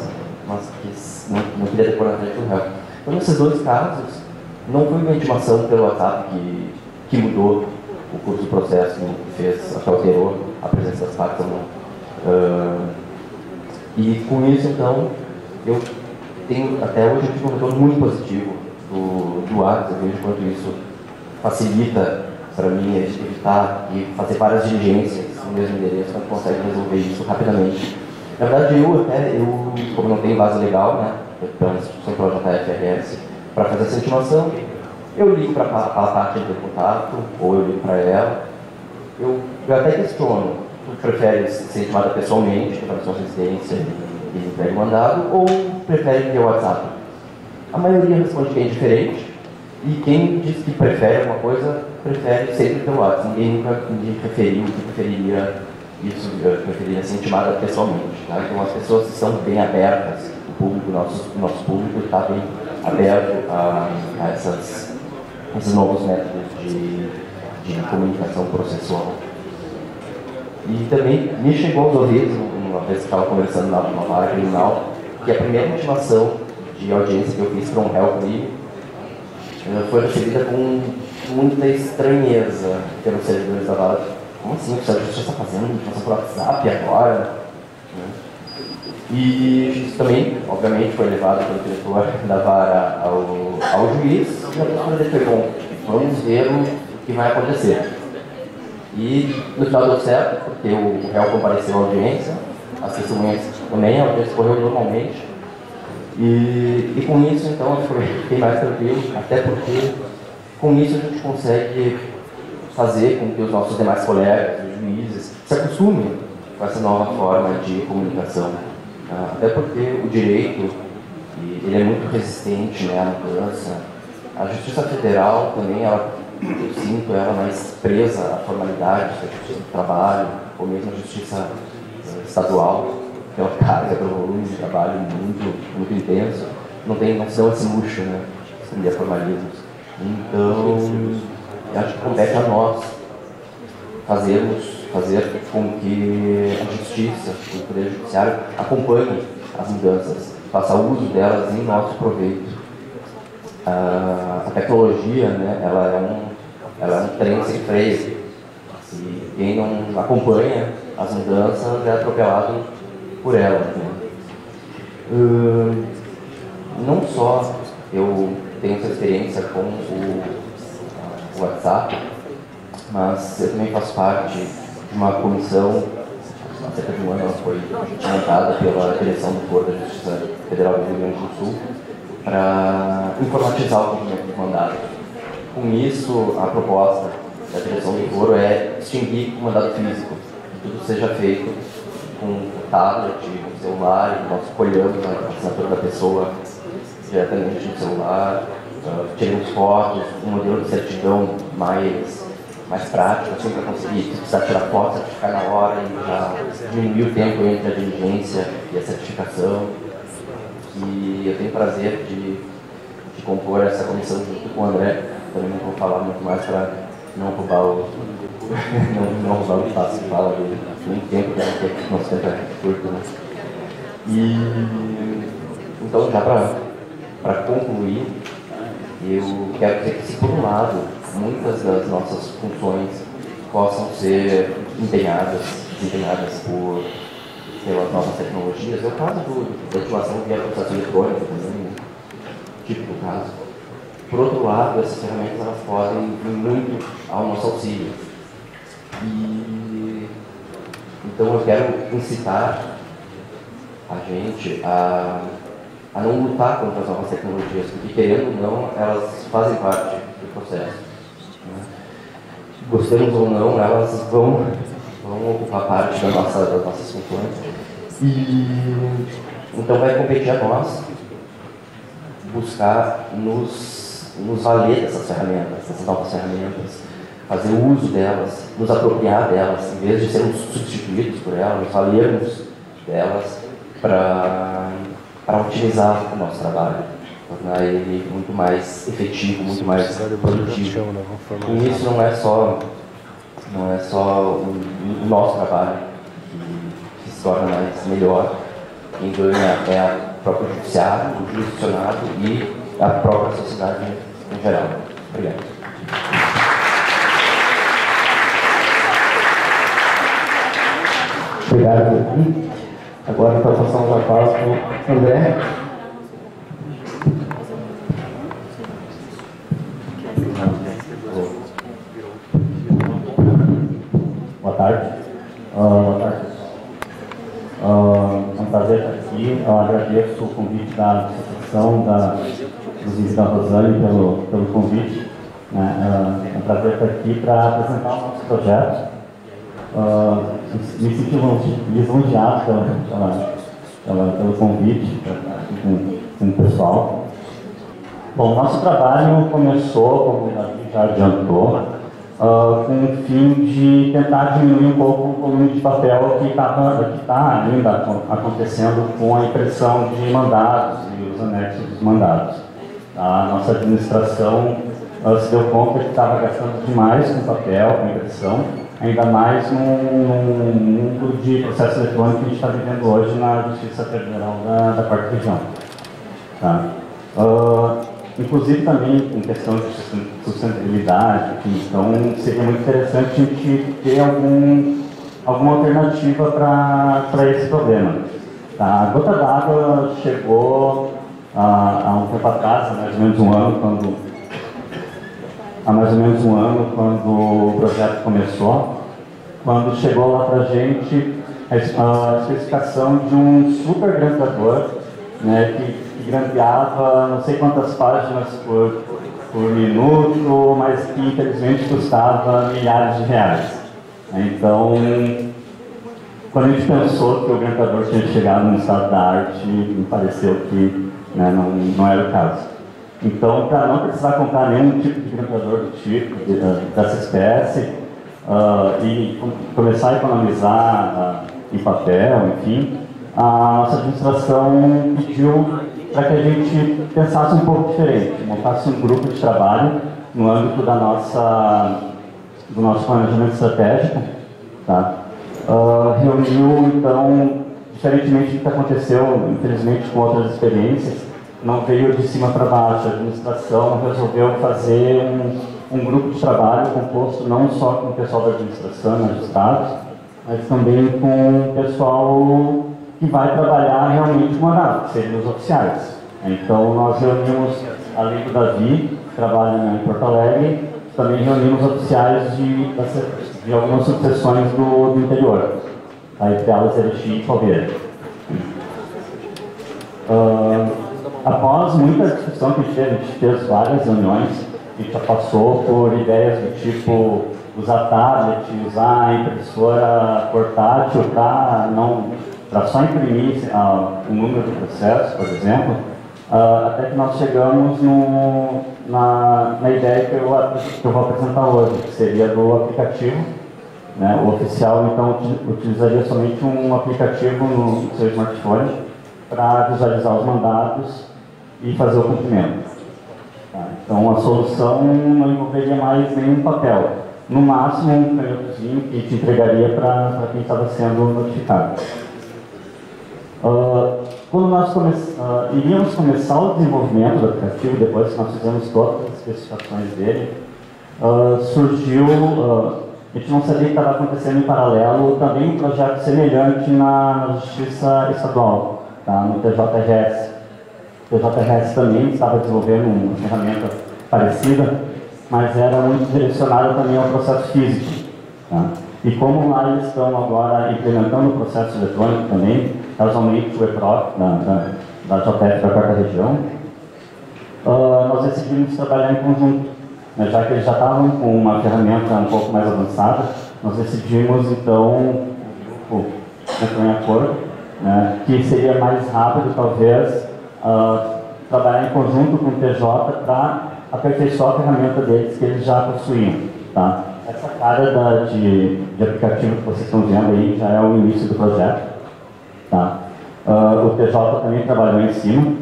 mas não queria pôr na frente do réu. Então, nesses 2 casos, não foi uma intimação pelo WhatsApp que mudou o curso do processo, que fez, que alterou a presença das partes ou não. E com isso, então, eu tenho, até hoje, eu tive um retorno muito positivo do WhatsApp. Eu vejo quanto isso facilita para mim evitar e fazer várias diligências no mesmo endereço, quando consegue resolver isso rapidamente. Na verdade, eu como não tenho base legal, né, pela instituição pela JFRS, para fazer essa intimação, eu ligo para a parte do contato, ou eu ligo para ela. Eu até questiono: tu prefere ser intimada pessoalmente, para a sua residência e entregue o mandado, ou prefere via WhatsApp? A maioria responde que é indiferente, e quem diz que prefere alguma coisa, prefere sempre pelo WhatsApp. Ninguém nunca referiu que preferiria isso, preferiria ser intimada pessoalmente. Tá? Então as pessoas estão bem abertas, o público, nosso público está bem aberto a esses novos métodos de comunicação processual. E também me chegou aos ouvidos, uma vez que estava conversando na vara criminal, que a primeira intimação de audiência que eu fiz para um réu comigo foi recebida com muita estranheza pelos servidores da vara. Como assim? O Sérgio está fazendo intimação por WhatsApp agora? E isso também, obviamente, foi levado pelo diretor da vara ao juiz, e a professora dele foi: bom, vamos ver o que vai acontecer. E no final deu certo, porque o réu compareceu à audiência, as testemunhas também, a audiência correu normalmente. E com isso, então, eu fiquei mais tranquilo, até porque com isso a gente consegue fazer com que os nossos demais colegas, os juízes, se acostumem com essa nova forma de comunicação. Até porque o direito, ele é muito resistente, né, à mudança. A Justiça Federal também, eu sinto ela mais presa à formalidade da Justiça do Trabalho, ou mesmo a Justiça Estadual, pela carga, pelo volume de trabalho muito intenso. Não se dão esse luxo, né, de estender formalismos. Então, acho que compete a nós fazer com que a justiça, o poder judiciário, acompanhe as mudanças, faça uso delas em nosso proveito. A tecnologia, né, ela é um trem sem freio. E quem não acompanha as mudanças é atropelado por elas. Né? Não só eu tenho essa experiência com o WhatsApp, mas eu também faço parte de uma comissão, há cerca de um ano ela foi montada pela direção do Foro da Justiça Federal do Rio Grande do Sul para informatizar o cumprimento do mandado. Com isso, a proposta da direção do Foro é extinguir o mandado físico, que tudo seja feito com o tablet, com o celular, e nós colhamos a assinatura da pessoa diretamente no celular, tiramos fotos, um modelo de certidão mais mais prático, assim, para conseguir, se precisar tirar foto, certificar na hora e já diminuir o tempo entre a diligência e a certificação. E eu tenho prazer de compor essa comissão junto com o André. Também não vou falar muito mais para não roubar o não roubar o espaço de fala dele. Muito tempo, porque nosso tempo é curto, né? E então, já para concluir, eu quero dizer que, se por um lado muitas das nossas funções possam ser desempenhadas pelas novas tecnologias, é o caso da ativação via processo eletrônico também, típico caso. Por outro lado, essas ferramentas elas podem vir muito ao nosso auxílio. E então eu quero incitar a gente a não lutar contra as novas tecnologias, porque, querendo ou não, elas fazem parte do processo. Né? Gostemos ou não, elas vão ocupar parte das nossas funções. E então vai competir a nós buscar nos valer dessas ferramentas, dessas novas ferramentas, fazer uso delas, nos apropriar delas, em vez de sermos substituídos por elas, nos valermos delas para otimizar o nosso trabalho, tornar ele muito mais efetivo, muito mais produtivo. E isso não é só o nosso trabalho que se torna melhor. Quem ganha é a própria judiciário, o jurisdicionado e a própria sociedade em geral. Obrigado. Obrigado, Davi. Agora, então, passamos a palavra para o André. Boa tarde. Boa tarde. É um prazer estar aqui. Eu agradeço o convite da Associação, inclusive da Rosane, pelo convite. É um prazer estar aqui para apresentar o nosso projeto. Me senti lisonjeado pelo convite com o pessoal. Bom, nosso trabalho começou, como o Davi já adiantou, com o fim de tentar diminuir um pouco o volume de papel que está ainda acontecendo com a impressão de mandados e os anexos dos mandados. A nossa administração se deu conta que estava gastando demais com papel, com impressão, ainda mais num mundo de processo eletrônico que a gente está vivendo hoje na Justiça Federal da Quarta Região. Tá? Inclusive também em questão de sustentabilidade, então seria muito interessante a gente ter alguma alternativa para esse problema. Tá? A gota d'água chegou há um tempo atrás, há mais ou menos um ano, quando o projeto começou, quando chegou lá para a gente a especificação de um super grampeador, né, que grampeava não sei quantas páginas por minuto, mas que infelizmente custava milhares de reais. Então, quando a gente pensou que o grampeador tinha chegado no estado da arte, me pareceu que, né, não era o caso. Então, para não precisar comprar nenhum tipo de grampeador do tipo, dessa espécie, e começar a economizar em papel, enfim, a nossa administração pediu para que a gente pensasse um pouco diferente, montasse um grupo de trabalho no âmbito do nosso planejamento estratégico, tá? Reuniu, então, diferentemente do que aconteceu, infelizmente, com outras experiências, não veio de cima para baixo. A administração resolveu fazer um grupo de trabalho composto não só com o pessoal da administração, magistrados, mas também com o pessoal que vai trabalhar realmente com mandato, que seriam os oficiais. Então, nós reunimos, além do Davi, que trabalha em Porto Alegre, também reunimos oficiais de algumas subseções do interior, entre elas Erechim e Palmeira. Após muita discussão que a gente fez várias reuniões, a gente já passou por ideias do tipo usar tablet, usar a impressora portátil para só imprimir o número do processo, por exemplo, até que nós chegamos na ideia que eu vou apresentar hoje, que seria do aplicativo, né? O oficial, então, utilizaria somente um aplicativo no seu smartphone para visualizar os mandados e fazer o cumprimento. Tá? Então, a solução não envolveria mais nenhum papel. No máximo, um canhotozinho que te entregaria para quem estava sendo notificado. Quando nós iríamos começar o desenvolvimento do aplicativo, depois que nós fizemos todas as especificações dele, surgiu, a gente não sabia que estava acontecendo em paralelo também um projeto semelhante na Justiça Estadual, tá? No TJRS. O TJRS também estava desenvolvendo uma ferramenta parecida, mas era muito direcionada também ao processo físico. Tá? E como lá eles estão agora implementando o processo eletrônico também, casualmente o EPROC da JF da 4ª Região, nós decidimos trabalhar em conjunto. Né? Já que eles já estavam com uma ferramenta um pouco mais avançada, nós decidimos então, entrou em acordo, né? Que seria mais rápido talvez trabalhar em conjunto com o TJ para aperfeiçoar a ferramenta deles que eles já possuíam. Tá? Essa cara de aplicativo que vocês estão vendo aí já é o início do projeto. Tá? O TJ também trabalhou em cima,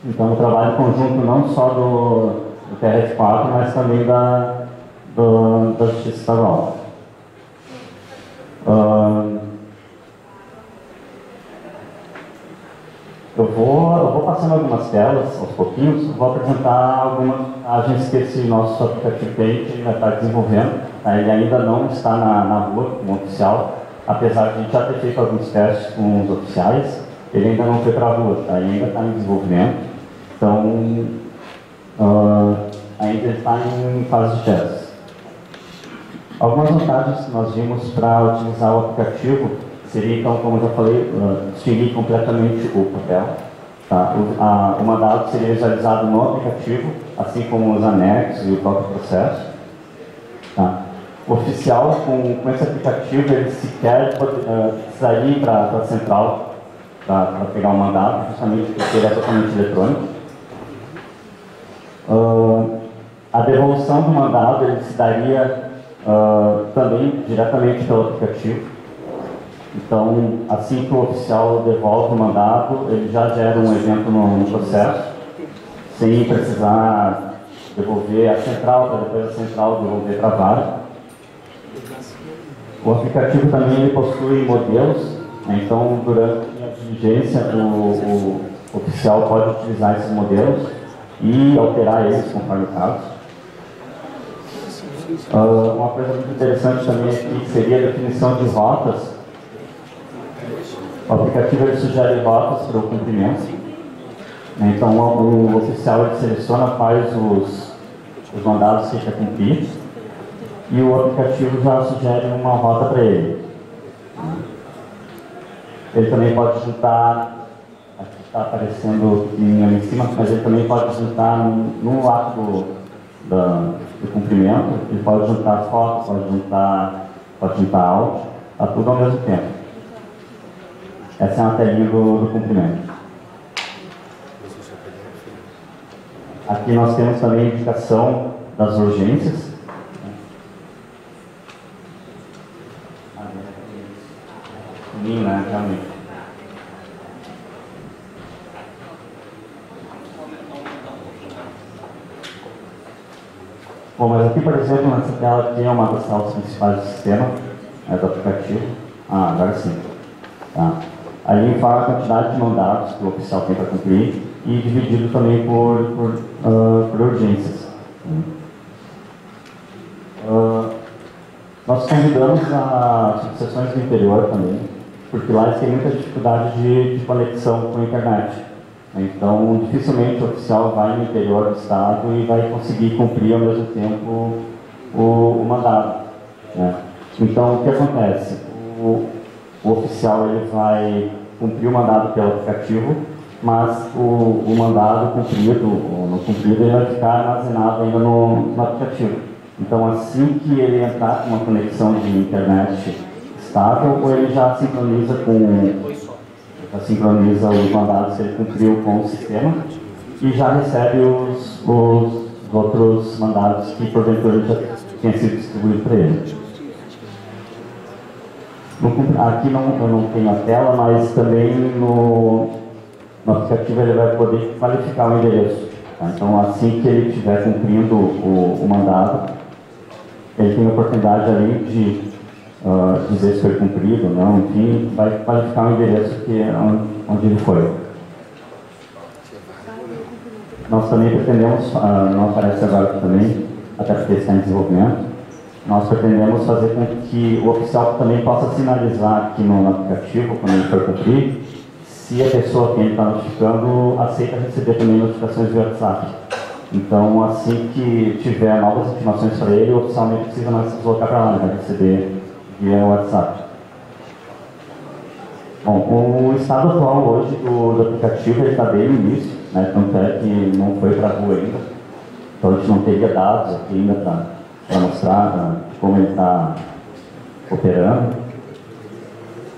então o trabalho conjunto não só do TRF4, mas também da Justiça Estadual. Eu vou passando algumas telas aos pouquinhos, vou apresentar algumas vantagens que esse nosso aplicativo tem, que ainda está desenvolvendo. Tá? Ele ainda não está na rua como oficial, apesar de a gente já ter feito alguns testes com os oficiais, ele ainda não foi para a rua, tá? Ele ainda está em desenvolvimento, então ainda está em fase de testes. Algumas vantagens que nós vimos para utilizar o aplicativo seria, então, como eu já falei, distinguir completamente o papel. Tá? O mandado seria visualizado no aplicativo, assim como os anexos e o próprio processo. Tá? O oficial, com esse aplicativo, ele sequer precisaria ir para a central para pegar o mandado, justamente porque ele é totalmente eletrônico. A devolução do mandado ele se daria também diretamente pelo aplicativo. Então, assim que o oficial devolve o mandado, ele já gera um evento no processo, sem precisar devolver a central, para depois a central devolver para a vara. O aplicativo também ele possui modelos, né? Então, durante a diligência, o oficial pode utilizar esses modelos e alterar eles conforme o caso. Uma coisa muito interessante também aqui seria a definição de rotas. O aplicativo ele sugere rotas para o cumprimento. Então, o oficial ele seleciona quais os mandados que ele quer cumprir e o aplicativo já sugere uma rota para ele. Ele também pode juntar, aqui está aparecendo ali em cima, mas ele também pode juntar no ato do cumprimento, ele pode juntar fotos, pode juntar áudio, tá tudo ao mesmo tempo. Essa é uma telinha do cumprimento. Aqui nós temos também a indicação das urgências. Né, realmente. Bom, mas aqui, por exemplo, nessa tela aqui é uma das telas principais do sistema, do aplicativo. Agora sim. Tá. Ali fala a quantidade de mandatos que o oficial tem para cumprir e dividido também por urgências. Nós convidamos as subseções do interior também, porque lá eles têm muita dificuldade de conexão com a internet. Então, dificilmente o oficial vai no interior do estado e vai conseguir cumprir ao mesmo tempo o mandado. Né? Então, o que acontece? O oficial ele vai cumprir o mandado pelo aplicativo, mas o mandado cumprido, ou não cumprido, ele vai ficar armazenado ainda no aplicativo. Então, assim que ele entrar com uma conexão de internet estável, ou ele já sincroniza os mandados que ele cumpriu com o sistema e já recebe os outros mandados que porventura já tenha sido distribuído para ele. Aqui eu não tenho a tela, mas também no aplicativo ele vai poder qualificar o endereço. Tá? Então, assim que ele estiver cumprindo o mandado, ele tem a oportunidade, além de dizer se foi cumprido ou não, enfim, vai qualificar o endereço que é onde ele foi. Nós também pretendemos, não aparece agora também, até porque está em desenvolvimento, nós pretendemos fazer com que o oficial também possa sinalizar aqui no aplicativo, quando ele for cumprir, se a pessoa que ele está notificando aceita receber também notificações via WhatsApp. Então, assim que tiver novas informações para ele, o oficial nem precisa mais se deslocar para lá, ele vai receber via WhatsApp. Bom, o estado atual hoje do aplicativo está bem no início, né? Tanto é que não foi para a rua ainda, então a gente não teria dados aqui ainda para mostrar como ele está operando.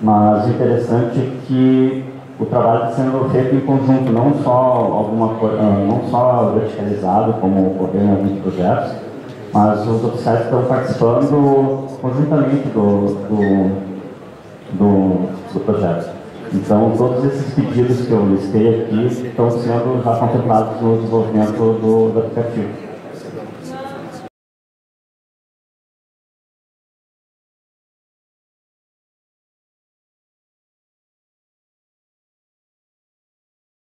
Mas o interessante é que o trabalho está sendo feito em conjunto, não só verticalizado, como ocorreu em alguns projetos, mas os oficiais estão participando conjuntamente do projeto. Então, todos esses pedidos que eu listei aqui estão sendo já contemplados no desenvolvimento do aplicativo.